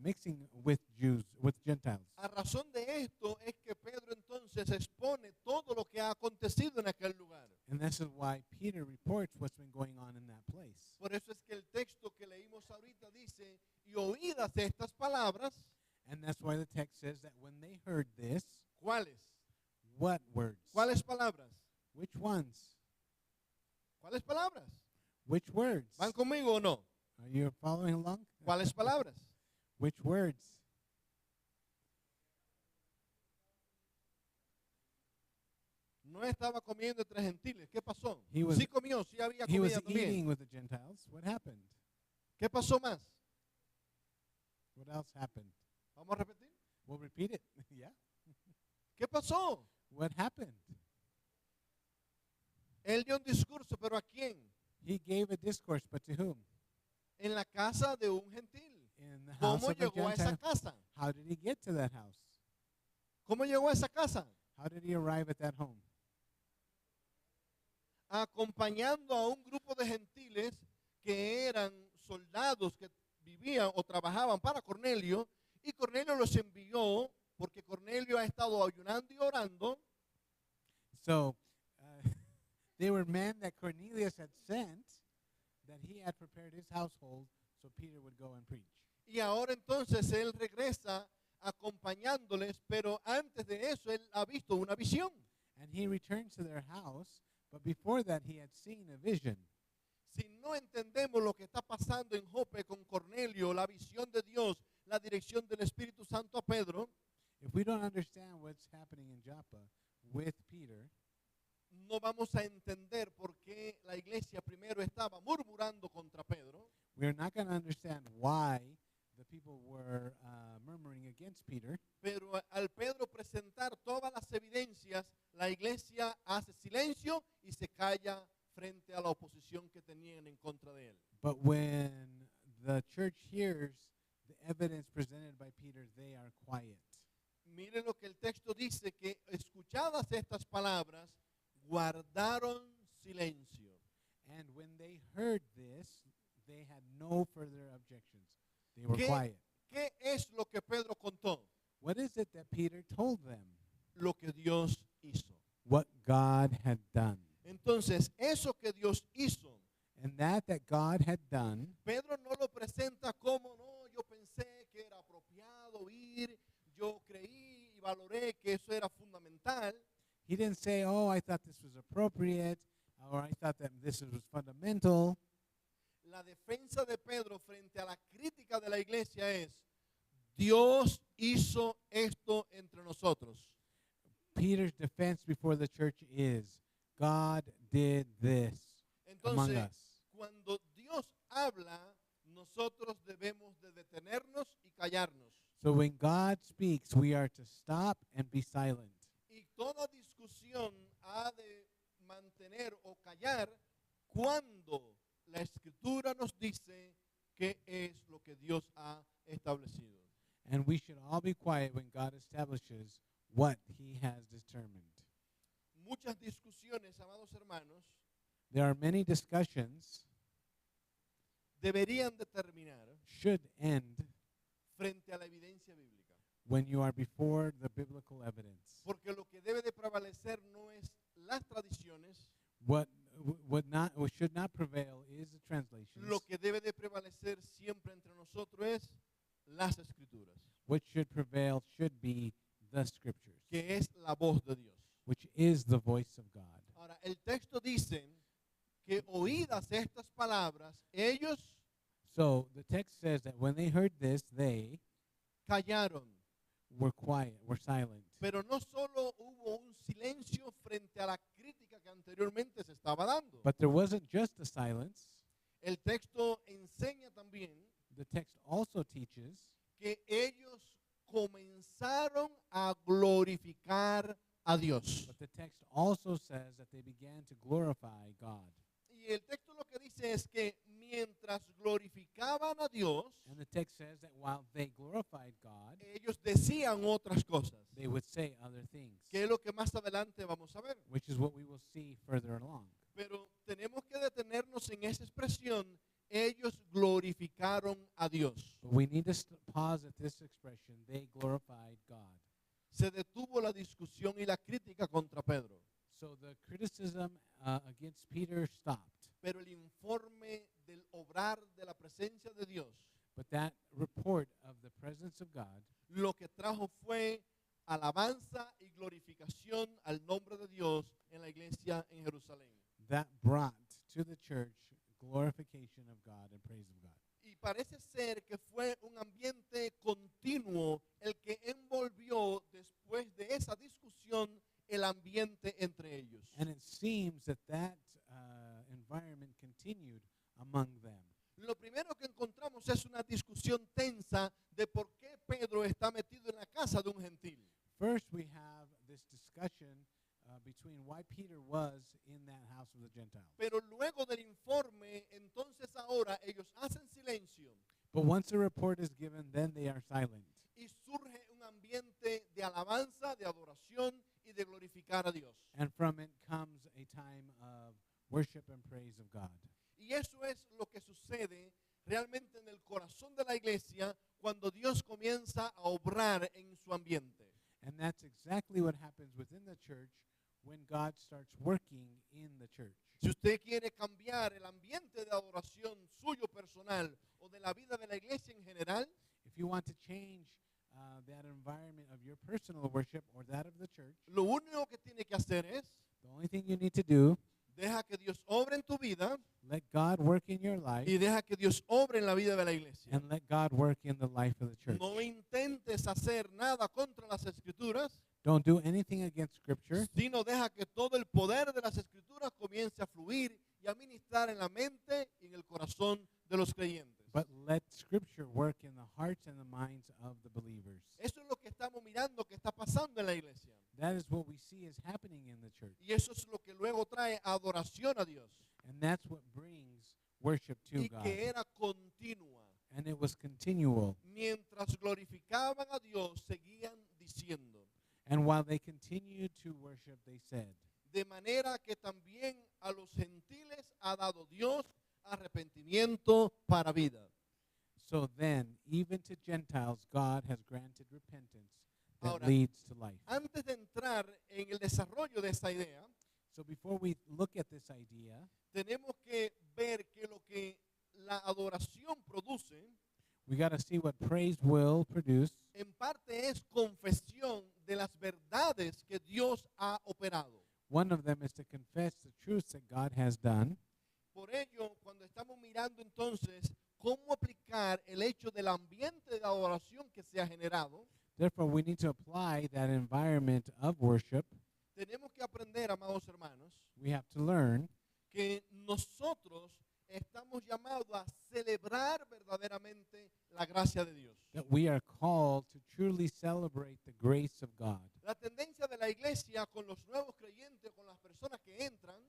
mixing with Jews, with Gentiles. A razón de esto es que Pedro entonces expone todo lo que ha acontecido en aquel lugar. And this is why Peter reports what's been going on in that place. Por eso es que el texto que leímos ahorita dice, y oídas estas palabras, And that's why the text says that when they heard this, ¿cuáles? what words? ¿Cuáles palabras? Which ones? ¿Cuáles palabras? Which words? ¿Van conmigo o no? Are you following along? ¿Cuáles palabras? Which words? No estaba comiendo entre gentiles. ¿Qué pasó? He was- Sí comió, sí había He was comida también. eating with the Gentiles. What happened? ¿Qué pasó más? What else happened? Vamos a repetir. We'll repeat it. Yeah. ¿Qué pasó? What happened? Él dio un discurso, pero ¿a quién? He gave a discourse, but to whom? En la casa de un gentil. In the house ¿Cómo of a llegó a esa Gentile. casa? How did he get to that house? ¿Cómo llegó a esa casa? How did he arrive at that home? Acompañando a un grupo de gentiles que eran soldados que vivían o trabajaban para Cornelio, y Cornelio los envió porque Cornelio ha estado ayunando y orando, So they were men that Cornelius had sent, that he had prepared his household so Peter would go and preach. y ahora entonces él regresa acompañándoles, pero antes de eso él ha visto una visión. And he returns to their house, but before that he had seen a vision. Si no entendemos lo que está pasando en Jope con Cornelio, la visión de Dios, la dirección del Espíritu Santo a Pedro, If we don't understand what's happening in Joppa with Peter, no vamos a entender por qué la iglesia primero estaba murmurando contra Pedro, we're not going to understand why the people were murmuring against Peter. pero al Pedro presentar todas las evidencias, la iglesia hace silencio y se calla frente a la oposición que tenían en contra de él. But when the church hears the evidence presented by Peter, they are quiet. Miren lo que el texto dice, que escuchadas estas palabras, guardaron silencio. And when they heard this, they had no further objections. They were ¿Qué? quiet. ¿Qué es lo que Pedro contó? What is it that Peter told them? Lo que Dios hizo. What God had done. Entonces, eso que Dios hizo, And that God had done, Pedro no lo presenta como, no, yo pensé que era apropiado ir, yo creí y valoré que eso era fundamental. he didn't say, "Oh, I thought this was appropriate," or "I thought that this was fundamental." La defensa de Pedro frente a la crítica de la iglesia es, Dios hizo esto entre nosotros. Peter's defense before the church is, God did this among Entonces, us. cuando Dios habla, nosotros debemos de detenernos y callarnos. So when God speaks, we are to stop and be silent. Y toda discusión ha de mantener o callar cuando la Escritura nos dice qué es lo que Dios ha establecido. And we should all be quiet when God establishes what he has determined. Muchas discusiones, amados hermanos, There are many discussions deberían determinar should end frente a la evidencia bíblica. when you are before the biblical evidence. Porque lo que debe de prevalecer no es las tradiciones, What should not prevail is the translations. lo que debe de prevalecer siempre entre nosotros es las Escrituras, What should prevail should be the scriptures, que es la voz de Dios. which is the voice of God. Ahora, el texto dice que oídas estas palabras, ellos So the text says that when they heard this, they callaron. were quiet, were silent. Pero no solo hubo un silencio frente a la crítica que anteriormente se estaba dando. But there wasn't just a silence. El texto enseña también The text also teaches que ellos comenzaron a glorificar a Dios. but the text also says that they began to glorify God. Y el texto lo que dice es que mientras glorificaban a Dios, And the text says that while they glorified God, ellos decían otras cosas, they would say other things, que es lo que más adelante vamos a ver. which is what we will see further along. Pero tenemos que detenernos en esa expresión, ellos glorificaron a Dios. But we need to pause at this expression, they glorified God. Se detuvo la discusión y la crítica contra Pedro, So the criticism against Peter stopped. pero el informe del obrar de la presencia de Dios But that report of the presence of God lo que trajo fue alabanza y glorificación al nombre de Dios en la iglesia en Jerusalén. that brought to the church glorification of God and praise of God. Y parece ser que fue un ambiente continuo el que envolvió después de esa discusión el ambiente entre ellos. And it seems that environment continued among them. Lo primero que encontramos es una discusión tensa de por qué Pedro está metido en la casa de un gentil. First, we have this discussion between why Peter was in that house of the Gentiles. Pero luego del informe, entonces ahora ellos hacen silencio But once a report is given, then they are silent. y surge un ambiente de alabanza, de adoración y de glorificar a Dios. And from it comes a time of worship and praise of God. Y eso es lo que sucede realmente en el corazón de la iglesia cuando Dios comienza a obrar en su ambiente. And that's exactly what happens within the church when God starts working in the church. Si usted quiere cambiar el ambiente de adoración suyo personal o de la vida de la iglesia en general, If you want to change that environment of your personal worship or that of the church, lo único que tiene que hacer es the only thing you need to do, deja que Dios obre en tu vida let God work in your life y deja que Dios obre en la vida de la iglesia. and let God work in the life of the church. No intentes hacer nada contra las escrituras, Don't do anything against Scripture, sino deja que todo el poder de las escrituras comience a fluir y a ministrar en la mente y en el corazón de los creyentes. but let Scripture work in the hearts and the minds of the believers. Eso es lo que estamos mirando que está pasando en la iglesia. That is what we see is happening in the church. Y eso es lo que luego trae adoración a Dios. And that's what brings worship to Y God. que era continua. And it was continual. Mientras glorificaban a Dios, seguían diciendo. And while they continued to worship, they said, De manera que también a los gentiles ha dado Dios arrepentimiento para vida. so then, even to Gentiles, God has granted repentance that Ahora, leads to life. Antes de entrar en el desarrollo de esta idea, So before we look at this idea, tenemos que ver que lo que la adoración produce, we got to see what praise will produce. en parte es confesión de las verdades que Dios ha operado. One of them is to confess the truths that God has done. Por ello, cuando estamos mirando entonces cómo aplicar el hecho del ambiente de adoración que se ha generado, Therefore, we need to apply that environment of worship. tenemos que aprender, amados hermanos, We have to learn que nosotros estamos llamados a celebrar verdaderamente la gracia de Dios. That we are called to truly celebrate the grace of God. La tendencia de la iglesia con los nuevos creyentes, con las personas que entran,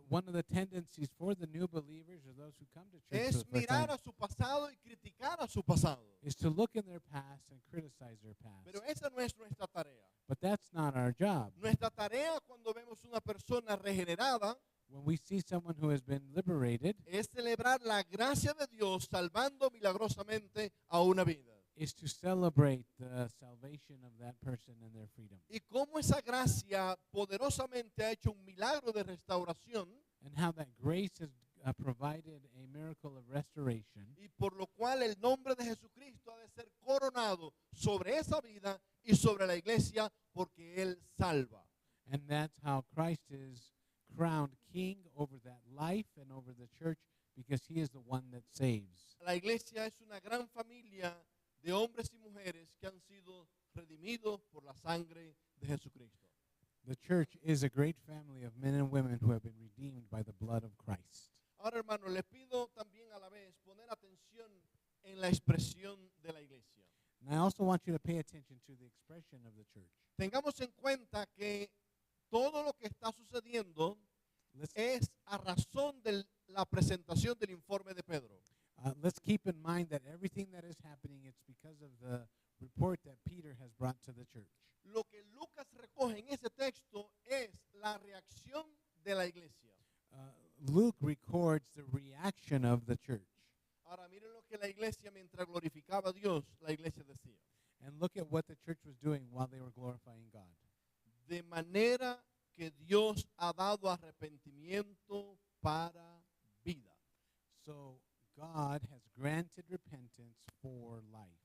One of the tendencies for the new believers or those who come to church for es the first mirar time a su pasado y criticar a su pasado. is to look in their past and criticize their past. Pero esa no es nuestra tarea. But that's not our job. Nuestra tarea cuando vemos una persona regenerada When we see someone who has been liberated, es celebrar la gracia de Dios salvando milagrosamente a una vida. is to celebrate the salvation of that person and their freedom. Y cómo esa gracia poderosamente ha hecho un milagro de restauración And how that grace has provided a miracle of restoration, y por lo cual el nombre de Jesucristo ha de ser coronado sobre esa vida y sobre la iglesia porque Él salva. and that's how Christ is crowned king over that life and over the church because he is the one that saves. La iglesia es una gran familia de hombres y mujeres que han sido redimidos por la sangre de Jesucristo. The church is a great family of men and women who have been redeemed by the blood of Christ. Ahora, hermano, les pido también a la vez poner atención en la expresión de la iglesia. And I also want you to pay attention to the expression of the church. Tengamos en cuenta que todo lo que está sucediendo Let's, es a razón de la presentación del informe de Pedro. let's keep in mind that everything that is happening, it's because of the report that Peter has brought to the church. Lo que Lucas recoge en ese texto es la reacción de la iglesia. Luke records the reaction of the church. Ahora miren lo que la iglesia mientras glorificaba a Dios, la iglesia decía. And look at what the church was doing while they were glorifying God. De manera que Dios ha dado arrepentimiento para vida. So God has granted repentance for life.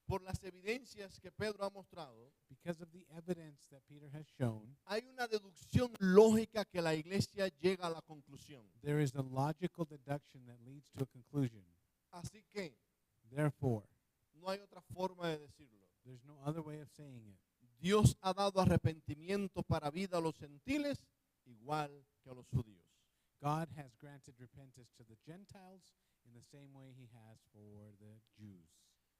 Por las evidencias que Pedro ha mostrado, Because of the evidence that Peter has shown, hay una deducción lógica que la iglesia llega a la conclusión. there is a logical deduction that leads to a conclusion. Así que Therefore, no hay otra forma de decirlo. there's no other way of saying it. Dios ha dado arrepentimiento para vida a los gentiles igual que a los judíos. God has granted repentance to the Gentiles in the same way he has for the Jews.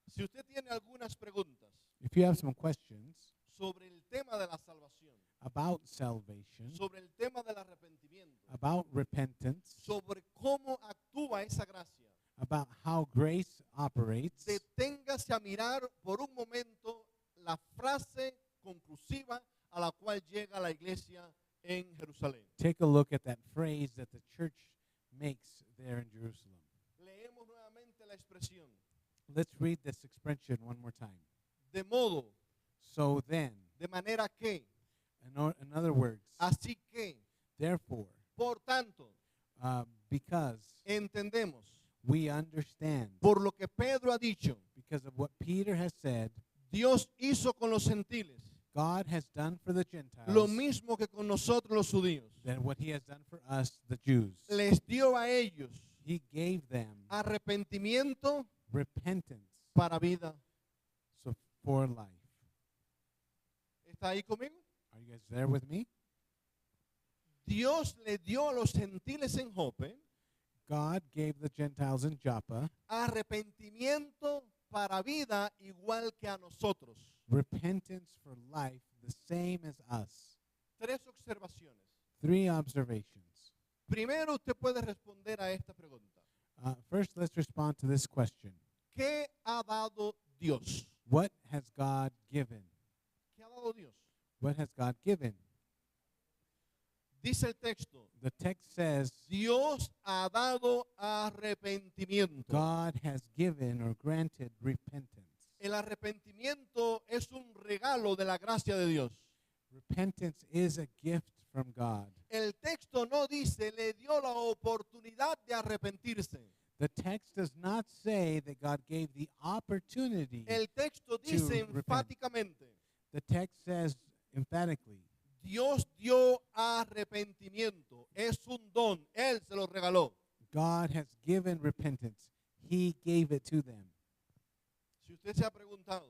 Si usted tiene algunas preguntas If you have some questions sobre el tema de la salvación, about salvation, sobre el tema del arrepentimiento, about repentance, sobre cómo actúa esa gracia, about how grace operates, deténgase a mirar por un momento la frase conclusiva a la cual llega la iglesia en Jerusalén. take a look at that phrase that the church makes there in Jerusalem. Leemos nuevamente la expresión. Let's read this expression one more time. De modo, So then, de manera que, in other words, así que, therefore, por tanto, because entendemos we understand, por lo que Pedro ha dicho, because of what Peter has said, Dios hizo con los gentiles God has done for the Gentiles lo mismo que con nosotros los judíos. than what he has done for us, the Jews. Les dio a ellos He gave them arrepentimiento repentance para vida. so for life. ¿Está ahí conmigo? Are you guys there with me? Dios le dio a los gentiles en Jope God gave the Gentiles in Joppa arrepentimiento para vida igual que a nosotros. repentance for life, the same as us. Tres observaciones. 3 observations. Primero, usted puede responder a esta pregunta. First, let's respond to this question. ¿Qué ha dado Dios? What has God given? ¿Qué ha dado Dios? What has God given? Dice el texto, The text says Dios ha dado arrepentimiento. God has given or granted repentance. El arrepentimiento es un regalo de la gracia de Dios. Repentance is a gift from God. El texto no dice, le dio la oportunidad de arrepentirse. The text does not say that God gave the opportunity. El texto dice repent. enfáticamente, The text says emphatically, Dios dio arrepentimiento. Es un don. Él se lo regaló. God has given repentance. He gave it to them. Si usted se ha preguntado,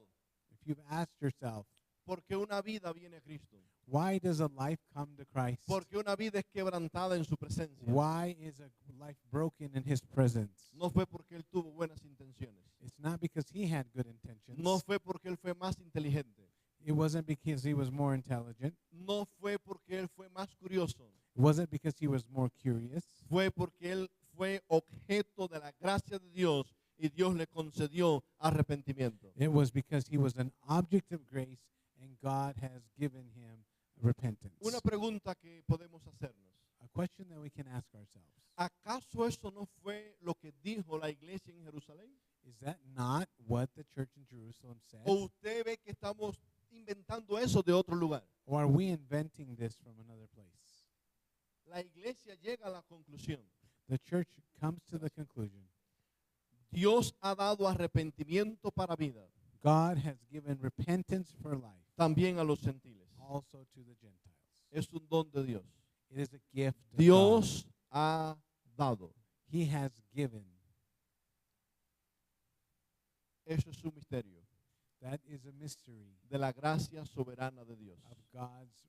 If you've asked yourself, ¿por qué una vida viene a Cristo? Why does a life come to Christ? Porque una vida es quebrantada en su presencia. Why is a life broken in his presence? No fue porque él tuvo buenas intenciones. It's not because he had good intentions. No fue porque él fue más inteligente. It wasn't because he was more intelligent. No fue porque él fue más curioso. It wasn't because he was more curious. Fue porque él fue objeto de la gracia de Dios y Dios le concedió arrepentimiento. It was because he was an object of grace and God has given him repentance. Una pregunta que podemos hacernos. A question that we can ask ourselves. ¿Acaso eso no fue lo que dijo la iglesia en Jerusalén? Is that not what the church in Jerusalem said? ¿O usted ve que estamos inventando eso de otro lugar? Or are we inventing this from another place? La iglesia llega a la conclusión. The church comes to the conclusion. Dios ha dado arrepentimiento para vida, God has given repentance for life también a los gentiles. also to the Gentiles. Es un don de Dios. It is a gift of Dios ha dado. God. He has given. Eso es un misterio That is a mystery de la gracia soberana de Dios. of God's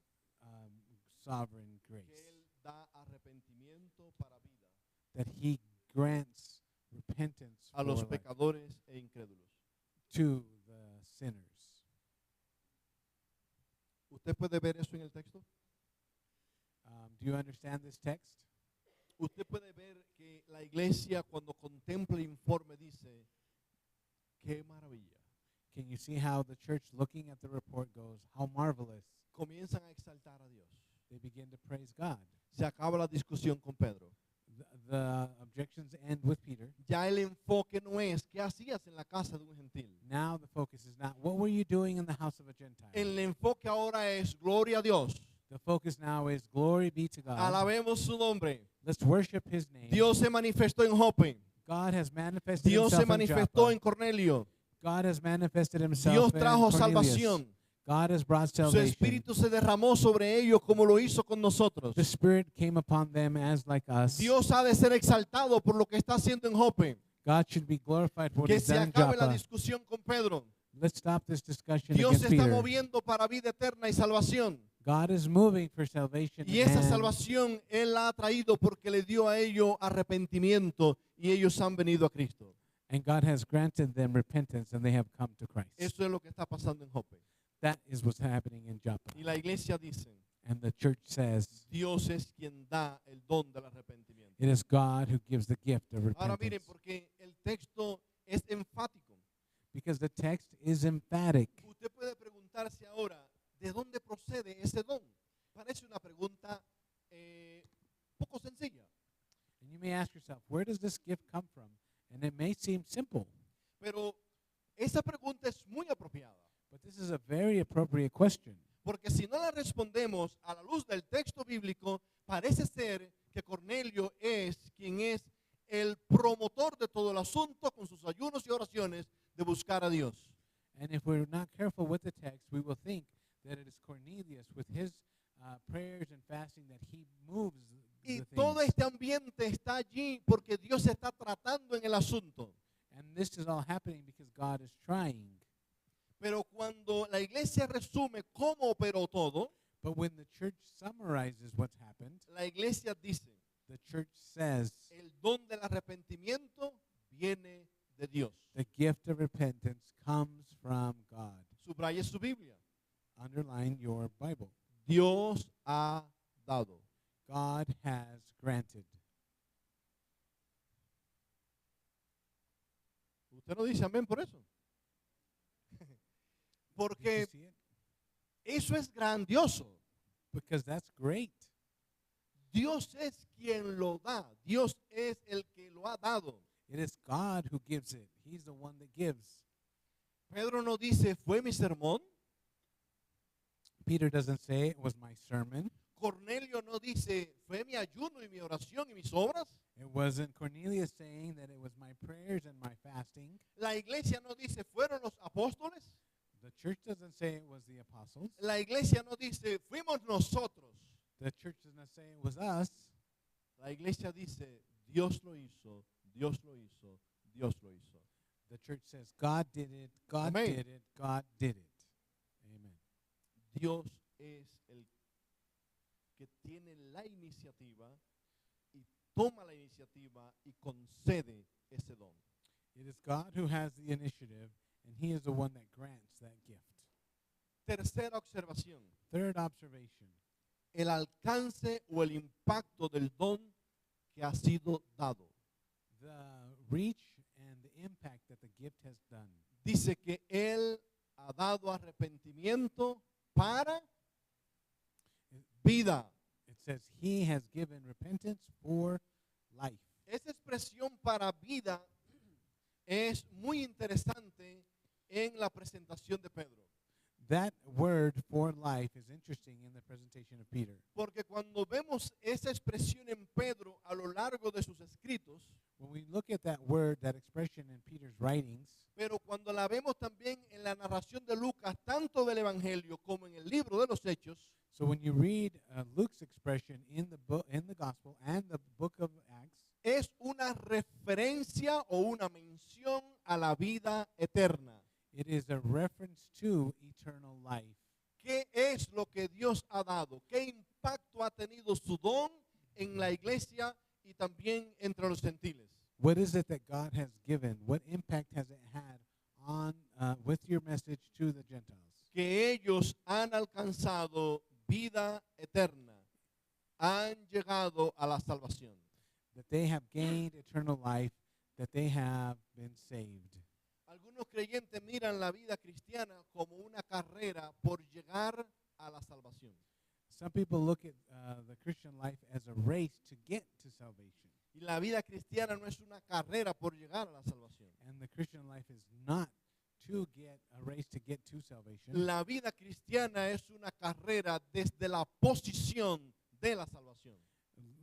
sovereign Que grace. Él da arrepentimiento para vida That he grants repentance a los for life pecadores e incrédulos. to the sinners. ¿Usted puede ver eso en el texto? Do you understand this text? Usted puede ver que la iglesia cuando contempla el informe dice, qué maravilla. Can you see how the church looking at the report goes, how marvelous? Comienzan a exaltar a Dios. They begin to praise God. Se acaba la discusión con Pedro. The objections end with Peter. Ya el enfoque no es qué hacías en la casa de un gentil. Now the focus is not, what were you doing in the house of a Gentile? El enfoque ahora es gloria a Dios. The focus now is glory be to God. Alabemos su nombre. Let's worship his name. Dios se manifestó en Jope. God has manifested Dios se himself in manifestó Joppa. en Cornelio. God has manifested himself Dios in trajo Cornelius. salvación. God has brought Su salvation. espíritu se derramó sobre ellos como lo hizo con nosotros. The Spirit came upon them as like us. Dios ha de ser exaltado por lo que está haciendo en Jope. God should be glorified for what Que he's se done in acabe la Joppa. discusión con Pedro. Let's stop this discussion Dios se against está Peter. moviendo para vida eterna y salvación. God is moving for salvation. Y esa and salvación Él la ha traído porque le dio a ellos arrepentimiento y ellos han venido a Cristo. And God has granted them repentance and they have come to Christ. Eso es lo que está pasando en Jope. That is what's happening in Joppa. Y la iglesia dice, And the church says, Dios es quien da el don del arrepentimiento. it is God who gives the gift of Ahora miren, repentance. porque el texto es enfático. Because the text is emphatic. Usted puede preguntarse ahora, ¿de dónde procede ese don? Parece una pregunta poco sencilla. And you may ask yourself, where does this gift come from? And it may seem simple, Pero esa pregunta es muy apropiada. but this is a very appropriate question. Porque si no la respondemos a la luz del texto bíblico, parece ser que Cornelio es quien es el promotor de todo el asunto con sus ayunos y oraciones de buscar a Dios. And if we're not careful with the text, we will think that it is Cornelius with his prayers and fasting that he moves Y the todo things. este ambiente está allí porque Dios está tratando en el asunto. And this is all happening because God is trying. Pero cuando la iglesia resume cómo operó todo, But when the church summarizes what's happened, la iglesia dice, the church says el don del arrepentimiento viene de Dios. the gift of repentance comes from God. Subraye su Biblia. Underline your Bible. Dios ha dado. God has granted. Usted no dice amén por eso. Did you Porque see it? eso es grandioso. Because that's great. Dios es quien lo da. Dios es el que lo ha dado. It is God who gives it. He's the one that gives. Pedro no dice, fue mi sermón. Peter doesn't say it was my sermon. Cornelio no dice, fue mi ayuno y mi oración y mis obras. It wasn't Cornelius saying that it was my prayers and my fasting. La iglesia no dice, fueron los apóstoles. The church doesn't say it was the apostles. La iglesia no dice, fuimos nosotros. The church does not say it was us. La iglesia dice, Dios lo hizo, Dios lo hizo, Dios lo hizo. The church says God did it, God Amén. did it, God did it. Amen. Dios es el que tiene la iniciativa y toma la iniciativa y concede ese don. It is God who has the initiative, and he is the one that grants that gift. Tercera observación, Third observation, el alcance o el impacto del don que ha sido dado. the reach and the impact that the gift has done. Dice que Él ha dado arrepentimiento para vida. It says he has given repentance for life. Esa expresión para vida es muy interesante en la presentación de Pedro. That word for life is interesting in the presentation of Peter. Porque cuando vemos esa expresión en Pedro a lo largo de sus escritos, When we look at that word, that expression in Peter's writings, pero cuando la vemos también en la narración de Lucas, tanto del Evangelio como en el libro de los Hechos, so when you read Luke's expression in the book, in the Gospel and the book of Acts, es una referencia o una mención a la vida eterna. it is a reference to eternal life. ¿Qué es lo que Dios ha dado? ¿Qué impacto ha tenido su don en la iglesia y también entre los gentiles? What is it that God has given? What impact has it had on with your message to the Gentiles? Que ellos han alcanzado vida eterna, han llegado a la salvación. That they have gained eternal life, that they have been saved. Algunos creyentes miran la vida cristiana como una carrera por llegar a la salvación. Some people look at the Christian life as a race to get to salvation. Y la vida cristiana no es una carrera por llegar a la salvación. And the Christian life is not to get a race to get to salvation. La vida cristiana es una carrera desde la posición de la salvación.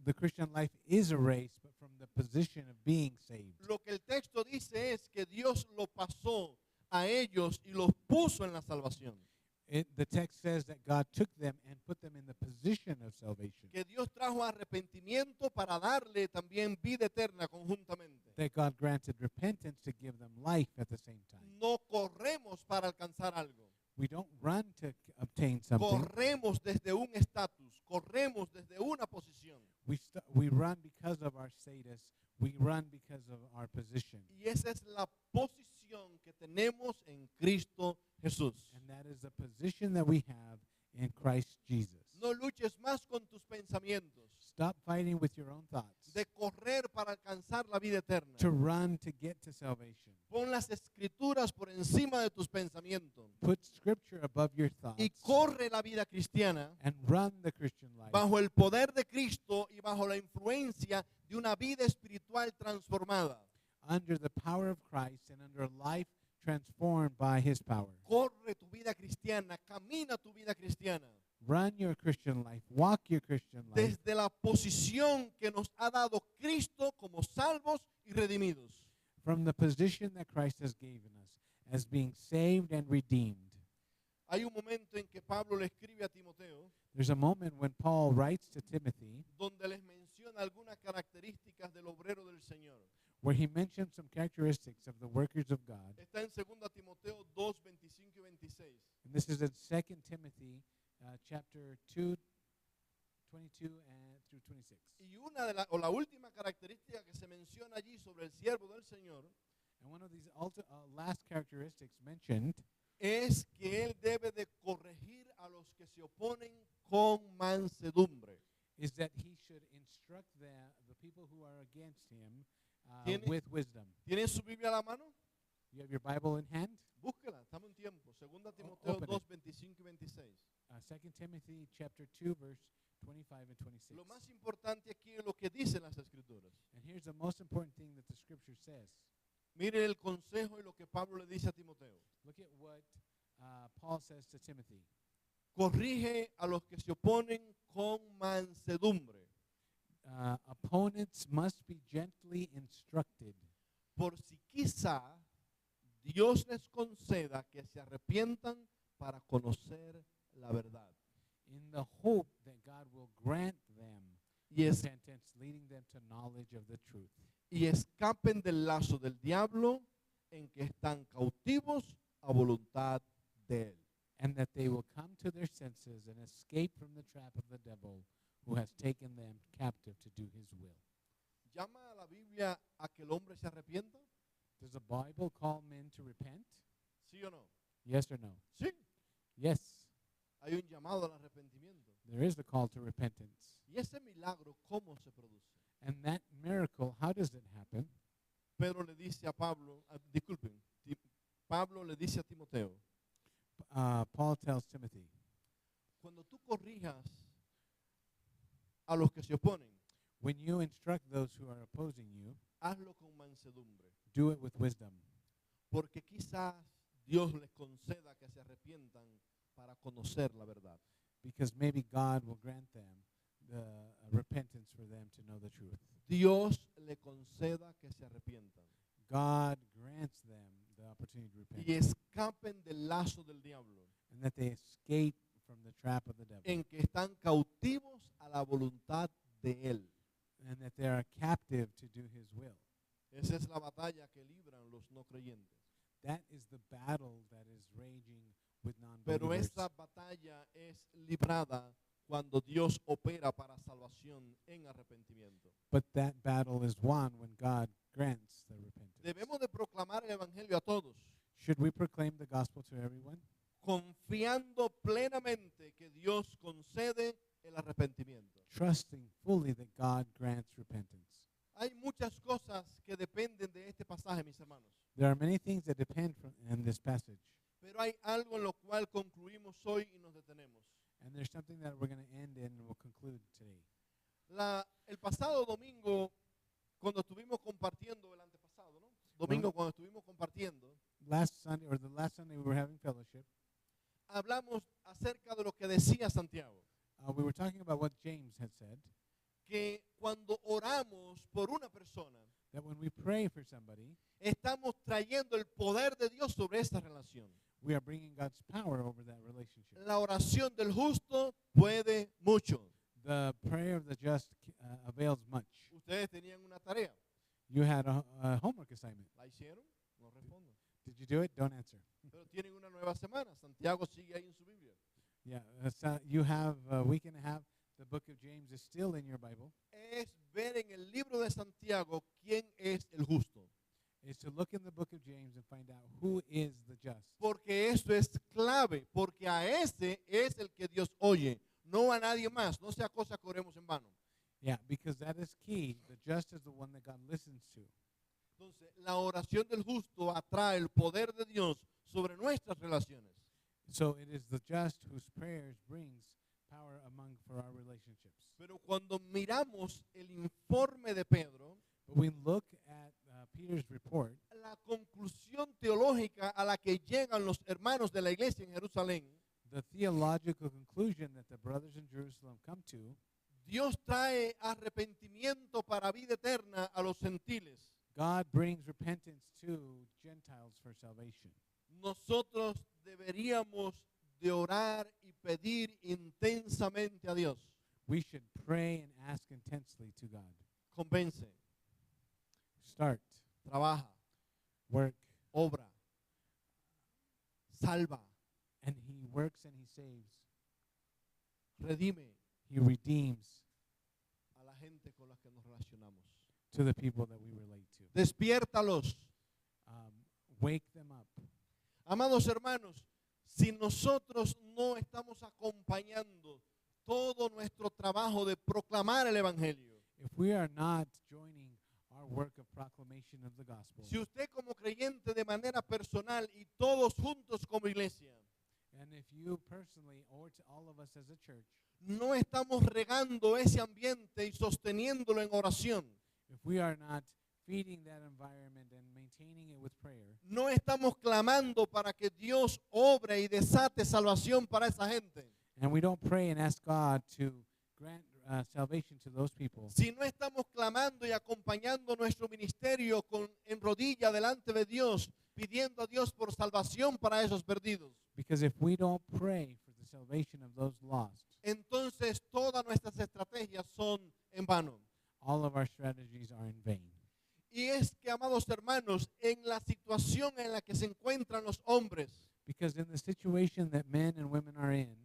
The Christian life is a race, but from the position of being saved. Lo que el texto dice es que Dios lo pasó a ellos y los puso en la salvación. The text says that God took them and put them in the position of salvation. Que Dios trajo arrepentimiento para darle también vida eterna conjuntamente. That God granted repentance to give them life at the same time. No corremos para alcanzar algo. We don't run to obtain something. Corremos desde un estatus, corremos desde una posición. We run because of our status. We run because of our position. Y esa es la posición que tenemos en Cristo Jesús. And that is the position that we have in Christ Jesus. No luches más con tus pensamientos Stop fighting with your own thoughts. de correr para alcanzar la vida eterna. To run to get to salvation. Pon las escrituras por encima de tus pensamientos Put scripture above your thoughts. y corre la vida cristiana And run the Christian life. bajo el poder de Cristo y bajo la influencia de una vida espiritual transformada. Under the power of Christ and under a life transformed by his power. Corre tu vida cristiana, camina tu vida cristiana Run your Christian life. Walk your Christian life. desde la posición que nos ha dado Cristo como salvos y redimidos. From the position that Christ has given us as being saved and redeemed. Hay un momento en que Pablo le escribe a Timoteo There's a moment when Paul writes to Timothy donde les menciona algunas características del obrero del Señor. where he mentions some characteristics of the workers of God. Está en 2 Timoteo 2, 25 y 26. And this is in 2 Timothy chapter 2, 22 and through 26. Y una de la última característica que se menciona allí sobre el siervo del Señor And one of these last characteristics mentioned es que él debe de corregir a los que se oponen con mansedumbre. is that he should instruct the people who are against him ¿Tiene- with wisdom. ¿Tienen su Biblia a la mano? You have your Bible in hand? Búsquela, estamos en tiempo. 2 Timoteo open it. 2, 25 y 26. 2 Timothy chapter 2, verse 25 and 26. Lo más importante aquí es lo que dicen las Escrituras. And here's the most important thing that the scripture says. Mire el consejo y lo que Pablo le dice a Timoteo. Look at what Paul says to Timothy. Corrige a los que se oponen con mansedumbre, Opponents must be gently instructed, por si quizá Dios les conceda que se arrepientan para conocer la verdad in the hope that God will grant them y, repentance, leading them to knowledge of the truth, y escapen del lazo del diablo en que están cautivos a voluntad de él. and that they will come to their senses and escape from the trap of the devil who has taken them captive to do his will. ¿Llama a la Biblia a que el hombre se arrepienta? Does the Bible call men to repent? ¿Sí o no? Yes or no? Sí. Yes, Hay un llamado al arrepentimiento. there is the call to repentance. ¿Y ese milagro cómo se produce? And that miracle, how does it happen? Pedro le dice a Pablo, Pablo le dice a Timoteo, Paul tells Timothy, cuando tú corrijas a los que se oponen, when you instruct those who are opposing you, hazlo con mansedumbre, do it with wisdom, porque quizás Dios les conceda que se arrepientan para conocer la verdad. because maybe God will grant them the repentance for them to know the truth. Dios le conceda que se arrepientan God grants them the opportunity to repent y escapen del lazo del diablo, and that they escape from the trap of the devil en que están cautivos a la voluntad de Él. and that they are captive to do his will. Esa es la batalla que libran los no creyentes. That is the battle that is raging with Pero non-believers. esta batalla es librada cuando Dios opera para salvación en arrepentimiento. But that battle is won when God grants the repentance. Debemos de proclamar el evangelio a todos, Should we proclaim the gospel to everyone? confiando plenamente que Dios concede el arrepentimiento. Trusting fully that God grants repentance. Hay muchas cosas que dependen de este pasaje, mis hermanos, There are many things that depend in this passage. pero hay algo en lo cual concluimos hoy y nos detenemos. And there's something that we're going to end in and we'll conclude today. El pasado domingo, cuando estuvimos compartiendo, el antepasado, ¿no? Domingo, cuando estuvimos compartiendo, Last Sunday, or the last Sunday we were having fellowship, hablamos acerca de lo que decía Santiago, we were talking about what James had said, que cuando oramos por una persona, that when we pray for somebody, estamos trayendo el poder de Dios sobre esta relación. we are bringing God's power over that relationship. La oración del justo puede mucho. The prayer of the just avails much. Ustedes tenían una tarea. You had a homework assignment. ¿La hicieron? No respondo. Did you do it? Don't answer. Pero tienen una nueva semana. Santiago sigue ahí en su Biblia. Yeah, so you have a week and a half. The book of James is still in your Bible. Es ver en el libro de Santiago quién es el justo. Is to look in the book of James and find out who is the just. Porque esto es clave. Porque a ese es el que Dios oye. No a nadie más. No sea cosa que oremos en vano. Yeah, because that is key. The just is the one that God listens to. Entonces, la oración del justo atrae el poder de Dios sobre nuestras relaciones. So it is the just whose prayers brings power for our relationships. Pero cuando miramos el informe de Pedro, But we look at Peter's report, la conclusión teológica a la que llegan los hermanos de la iglesia en Jerusalén, the theological conclusion that the brothers in Jerusalem come to, Dios trae arrepentimiento para vida eterna a los gentiles. God brings repentance to Gentiles for salvation. Nosotros deberíamos de orar y pedir intensamente a Dios. We should pray and ask intensely to God. Convence, Start, trabaja, work, obra, salva, and he works and he saves. redime He redeems a la gente con la que nos relacionamos. to the people that we relate to. Despiértalos. Wake them up. Amados hermanos, si nosotros no estamos acompañando todo nuestro trabajo de proclamar el Evangelio, If we are not joining our work of proclamation of the gospel, si usted como creyente de manera personal y todos juntos como iglesia, and if you personally or to all of us as a church, no estamos regando ese ambiente y sosteniéndolo en oración, if we are not feeding that environment and maintaining it with prayer, no estamos clamando para que Dios obre y desate salvación para esa gente, and we don't pray and ask God to grant salvation to those people, si no estamos clamando y acompañando nuestro ministerio en rodilla delante de Dios, pidiendo a Dios por salvación para esos perdidos, because if we don't pray for the salvation of those lost, entonces todas nuestras estrategias son en vano. all of our strategies are in vain. Y es que, amados hermanos, en la situación en la que se encuentran los hombres, Because in the situation that men and women are in,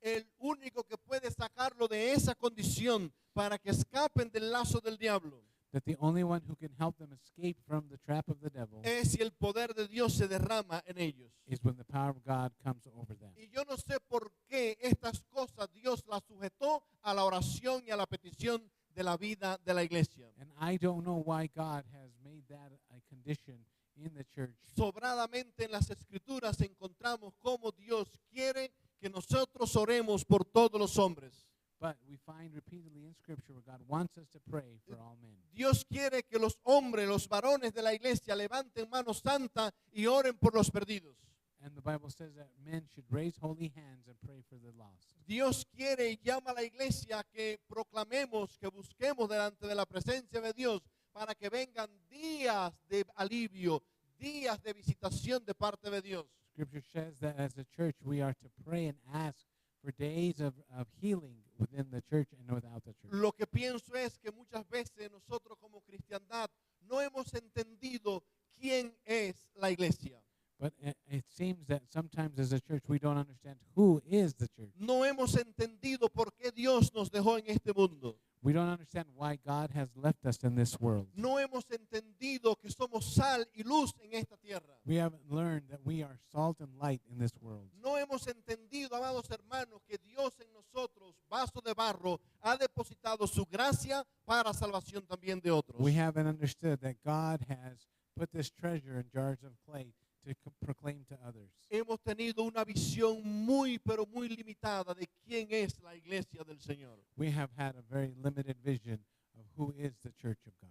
el único que puede sacarlo de esa condición para que escapen del lazo del diablo that the only one who can help them escape from the trap of the devil es si el poder de Dios se derrama en ellos. is when the power of God comes over them. Y yo no sé por qué estas cosas Dios las sujetó a la oración y a la petición de la vida de la iglesia. And I don't know why God has made that a condition in the church. Sobradamente en las escrituras encontramos cómo Dios quiere que nosotros oremos por todos los hombres. But we find repeatedly in Scripture where God wants us to pray for all men. Dios quiere que los hombres, los varones de la iglesia levanten mano santa y oren por los perdidos. And the Bible says that men should raise holy hands and pray for the lost. Dios quiere y llama a la iglesia que proclamemos, que busquemos delante de la presencia de Dios para que vengan días de alivio, días de visitación de parte de Dios. Scripture says that as a church we are to pray and ask for days of healing within the church and without the church. Lo que pienso es que muchas veces nosotros como cristiandad no hemos entendido quién es la iglesia. But it seems that sometimes as a church we don't understand who is the church. No hemos entendido por qué Dios nos dejó en este mundo. We don't understand why God has left us in this world. No hemos entendido que somos sal y luz en esta tierra. We haven't learned that we are salt and light in this world. No hemos entendido, amados hermanos, que Dios en nosotros, vaso de barro, ha depositado su gracia para salvación también de otros. We haven't understood that God has put this treasure in jars of clay to proclaim to others. Hemos tenido una visión muy, pero muy limitada de quién es la iglesia del Señor. We have had a very limited vision of who is the church of God.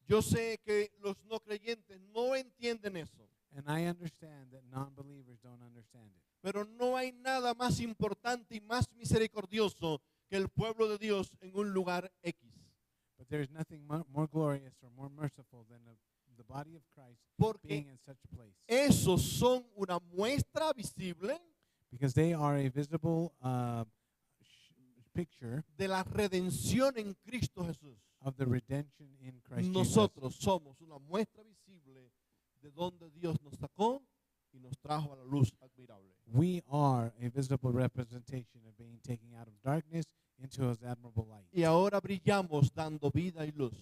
Yo sé que los no creyentes no entienden eso, And I understand that non-believers don't understand it. pero no hay nada más importante y más misericordioso que el pueblo de Dios en un lugar X. But there is nothing more glorious or more merciful than the body of Christ Porque being in such a place. esos son una muestra visible Because they are a visible picture de la redención en Cristo Jesús. of the redemption in Christ Jesus. Nosotros somos una muestra visible de donde Dios nos sacó y nos trajo a la luz admirable. We are a visible representation of being taken out of darkness into his admirable light. Y ahora brillamos dando vida y luz.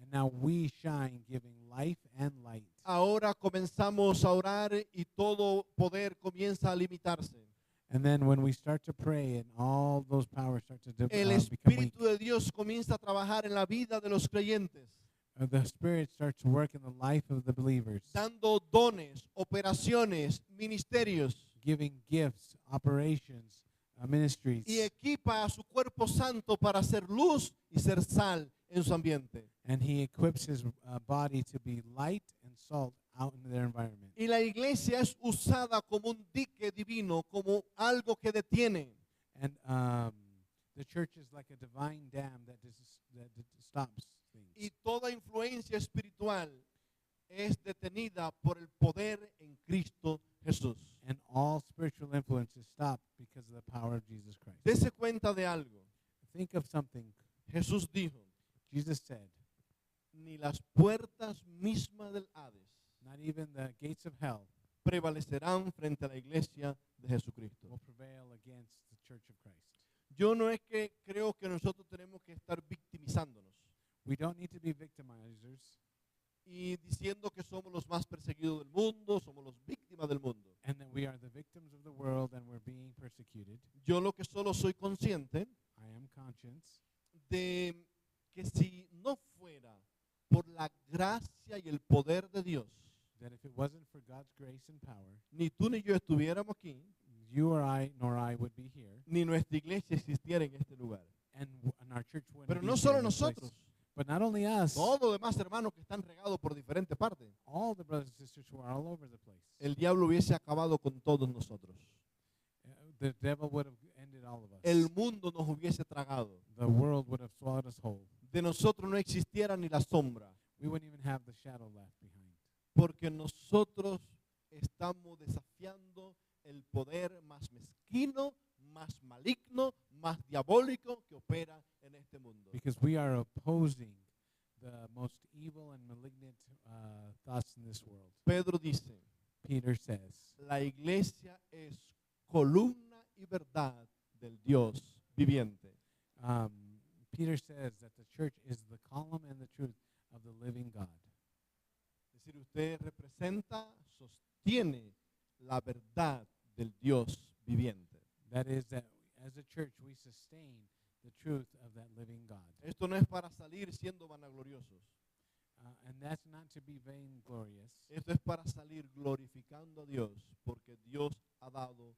And now we shine, giving life and light. Ahora comenzamos a orar y todo poder comienza a limitarse. And then when we start to pray and all those powers start to El become weak, Espíritu de Dios comienza a trabajar en la vida de los creyentes, the Spirit starts to work in the life of the believers, dando dones, operaciones, ministerios, giving gifts, operations, ministries, y equipa a su cuerpo santo para ser luz y ser sal en su ambiente. and he equips his body to be light and salt out in their environment. Y la iglesia es usada como un dique divino, como algo que detiene. And the church is like a divine dam that stops things. Y toda influencia espiritual es detenida por el poder en Cristo Jesús. And all spiritual influences stop because of the power of Jesus Christ. Dese cuenta de algo. Think of something. Jesús dijo, Jesus said, ni las puertas mismas del Hades not even the gates of hell prevalecerán frente a la iglesia de Jesucristo. will prevail against the church of Christ. Yo no es que creo que nosotros tenemos que estar victimizándonos We don't need to be victimizers y diciendo que somos los más perseguidos del mundo, somos los víctimas del mundo. and that we are the victims of the world and we're being persecuted. Yo lo que solo soy consciente I am conscious de que si no fuera por la gracia y el poder de Dios, that if it wasn't for God's grace and power, ni tú ni yo estuviéramos aquí, you or I nor I would be here, ni nuestra iglesia existiera en este lugar. and our church wouldn't Pero be no here solo in this place. nosotros, But not only us, todos los demás hermanos que están regados por diferentes partes. all the brothers and sisters who are all over the place. El diablo hubiese acabado con todos nosotros. The devil would have ended all of us. El mundo nos hubiese tragado. The world would have swallowed us whole. De nosotros no existiera ni la sombra, We wouldn't even have the shadow left behind. porque nosotros estamos desafiando el poder más mezquino, más maligno, más diabólico que opera en este mundo. Because we are opposing the most evil and malignant thoughts in this world. Pedro dice, Peter says, la iglesia es columna y verdad del Dios viviente. Peter says that the church is the column and the truth of the living God. Es decir, usted representa, sostiene la verdad del Dios viviente. That is that as a church we sustain the truth of that living God. Esto no es para salir siendo vanagloriosos. And that's not to be vainglorious. Esto es para salir glorificando a Dios, porque Dios ha dado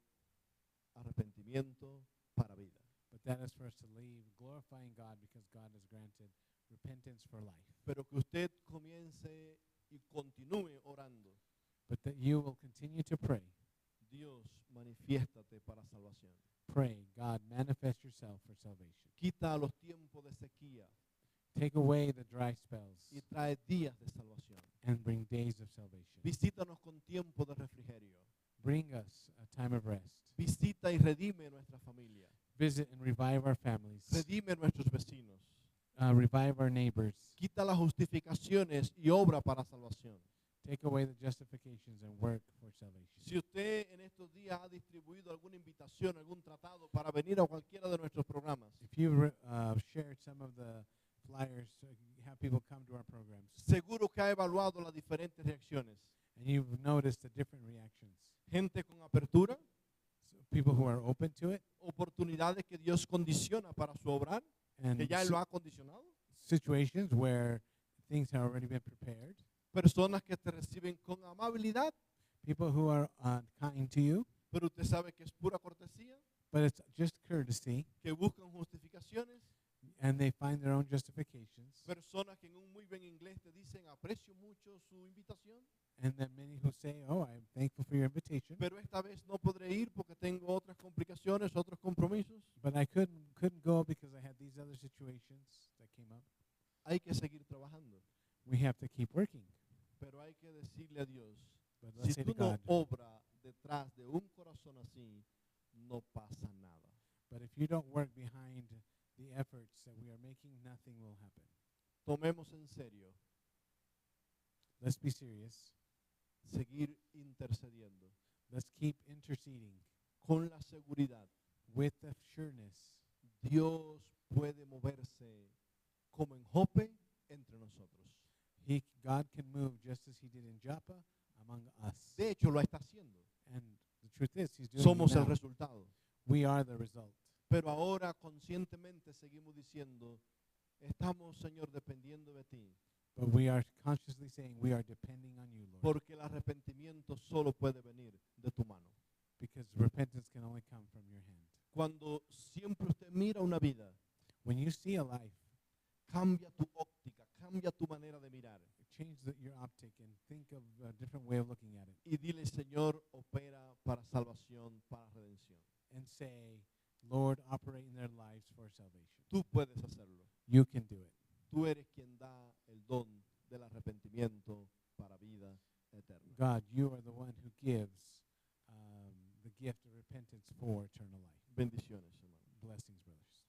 arrepentimiento para vida. But that is for us to leave glorifying God because God has granted repentance for life. Pero que usted comience y continúe orando. But that you will continue to pray. Dios, manifiéstate para salvación. Pray, God, manifest yourself for salvation. Quita los tiempos de sequía Take away the dry spells y trae días de salvación. and bring days of salvation. Visítanos con tiempo de refrigerio. Bring us a time of rest. Visita y redime nuestra familia. Visit and revive our families. Redime nuestros vecinos. Revive our neighbors. Quita las justificaciones y obra para salvación. Take away the justifications and work for salvation. Si usted en estos días ha distribuido alguna invitación, algún tratado para venir a cualquiera de nuestros programas, If you shared some of the flyers to have people come to our programs, seguro que ha evaluado las diferentes reacciones. and you've noticed the different reactions. Gente con apertura, So people who are open to it, oportunidades que Dios condiciona para su obrar, and que ya Él lo ha condicionado. situations where things have already been prepared. Personas que te reciben con amabilidad, People who are kind to you, pero usted sabe que es pura cortesía, but it's just courtesy, que buscan justificaciones. and they find their own justifications. Personas que en un muy buen inglés te dicen, aprecio mucho su invitación, And then many who say, "Oh, I'm thankful for your invitation, pero esta vez no podré ir porque tengo otras complicaciones, otros compromisos. but I couldn't go because I had these other situations that came up." Hay que seguir trabajando, We have to keep working. pero hay que decirle a Dios, But let's si say tú to no God, obras detrás de un corazón así, no pasa nada. but if you don't work behind the efforts that we are making, nothing will happen. Tomemos en serio Let's be serious. seguir intercediendo Let's keep interceding con la seguridad. with the sureness. Dios puede moverse como en Jope entre nosotros. God can move just as he did in Joppa among us. De hecho, lo está haciendo. And the truth is, he's doing Somos it el now. resultado. We are the result. Pero ahora conscientemente seguimos diciendo, estamos, Señor, dependiendo de ti. But we are consciously saying we are depending on you, Lord. Porque el arrepentimiento solo puede venir de tu mano. Because repentance can only come from your hand. Cuando siempre usted mira una vida, When you see a life, cambia tu óptica, cambia tu manera de mirar. change your optic and think of a different way of looking at it. Y dile, Señor, opera para salvación, para redención. And say, Lord, operate in their lives for salvation. Tú puedes hacerlo. You can do it. Tú eres quien da el don del arrepentimiento para vida eterna. God, you are the one who gives the gift of repentance for eternal life. Bendiciones, hermano. Blessings, brothers.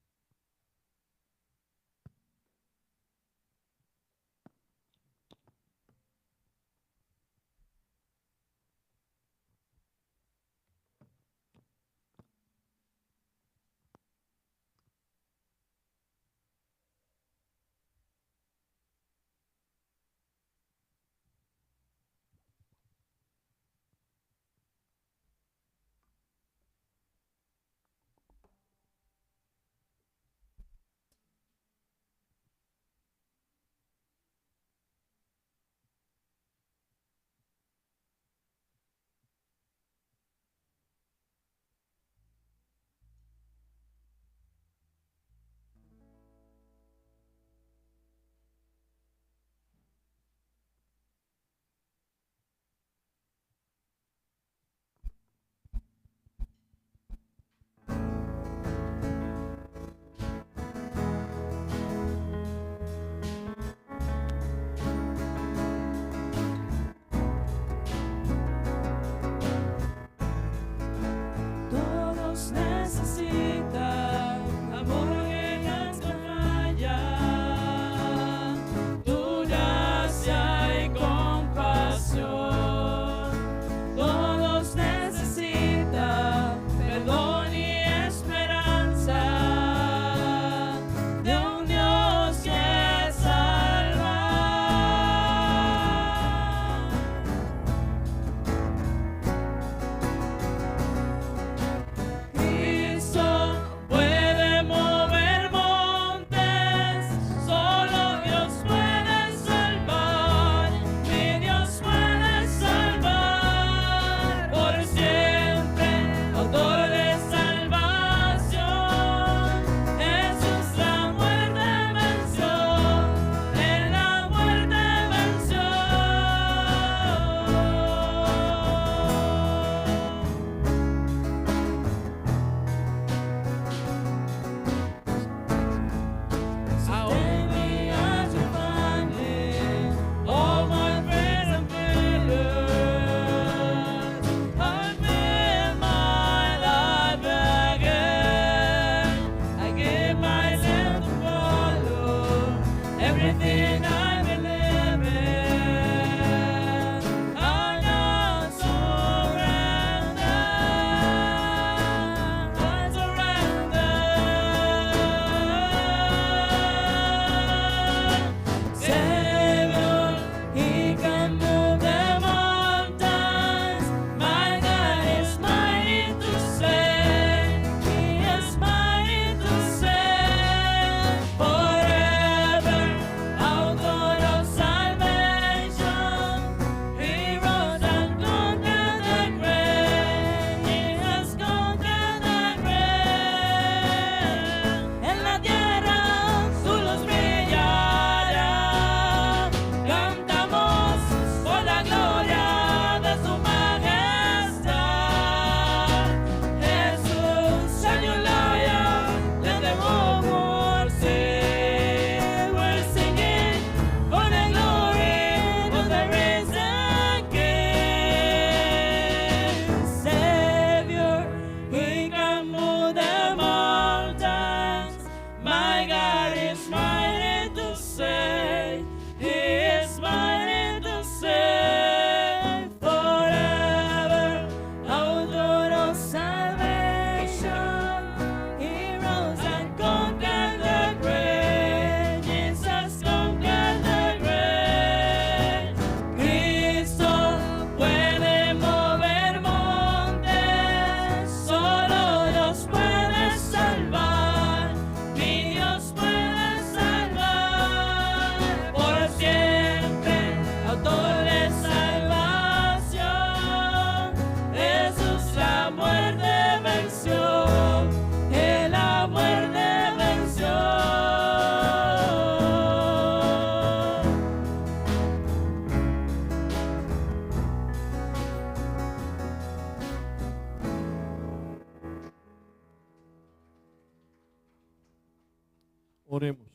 Oremos.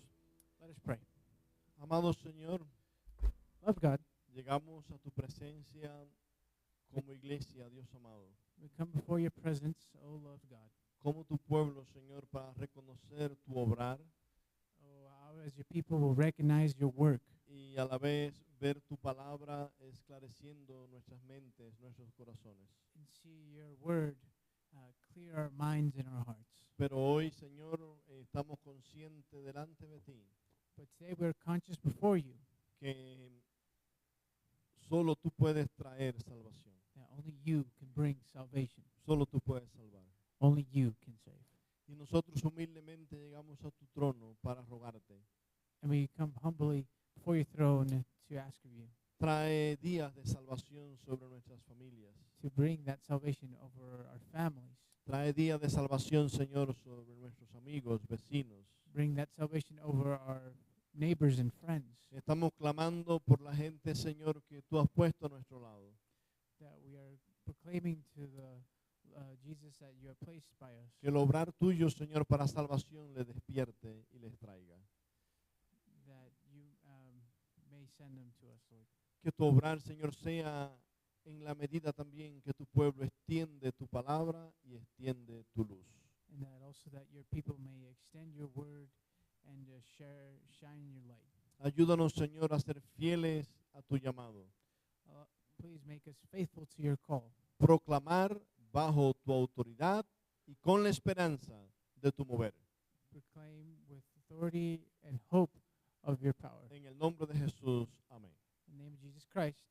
Let us pray. Amado Señor, Love God. llegamos a tu presencia como iglesia, Dios amado. We come before your presence, O Lord God. Como tu pueblo, Señor, para reconocer tu obrar Oh, how as your people will recognize your work y a la vez ver tu palabra esclareciendo nuestras mentes, nuestros corazones. and see your word clear our minds and our hearts. Pero hoy, Señor, estamos conscientes delante de ti But today we're conscious before you que solo tú puedes traer salvación. that only you can bring salvation. Solo tú puedes salvar. Only you can save. Y nosotros humildemente llegamos a tu trono para rogarte. And we come humbly before your throne to ask of you Trae días de salvación sobre nuestras familias. to bring that salvation over our families. Trae días de salvación, Señor, sobre nuestros amigos, vecinos. Bring that salvation over our neighbors and friends. Estamos clamando por la gente, Señor, que tú has puesto a nuestro lado. That we are proclaiming to the Jesus that you have placed by us. Que el obrar tuyo, Señor, para salvación les despierte y les traiga. That you may send them to us, Lord. Que tu obrar, Señor, sea en la medida también que tu pueblo extiende tu palabra y extiende tu luz. And that also that your people may extend your word and shine your light. Ayúdanos, Señor, a ser fieles a tu llamado. Please make us faithful to your call. Proclamar bajo tu autoridad y con la esperanza de tu mover. Proclaim with authority and hope of your power. En el nombre de Jesús, amén. In the name of Jesus Christ.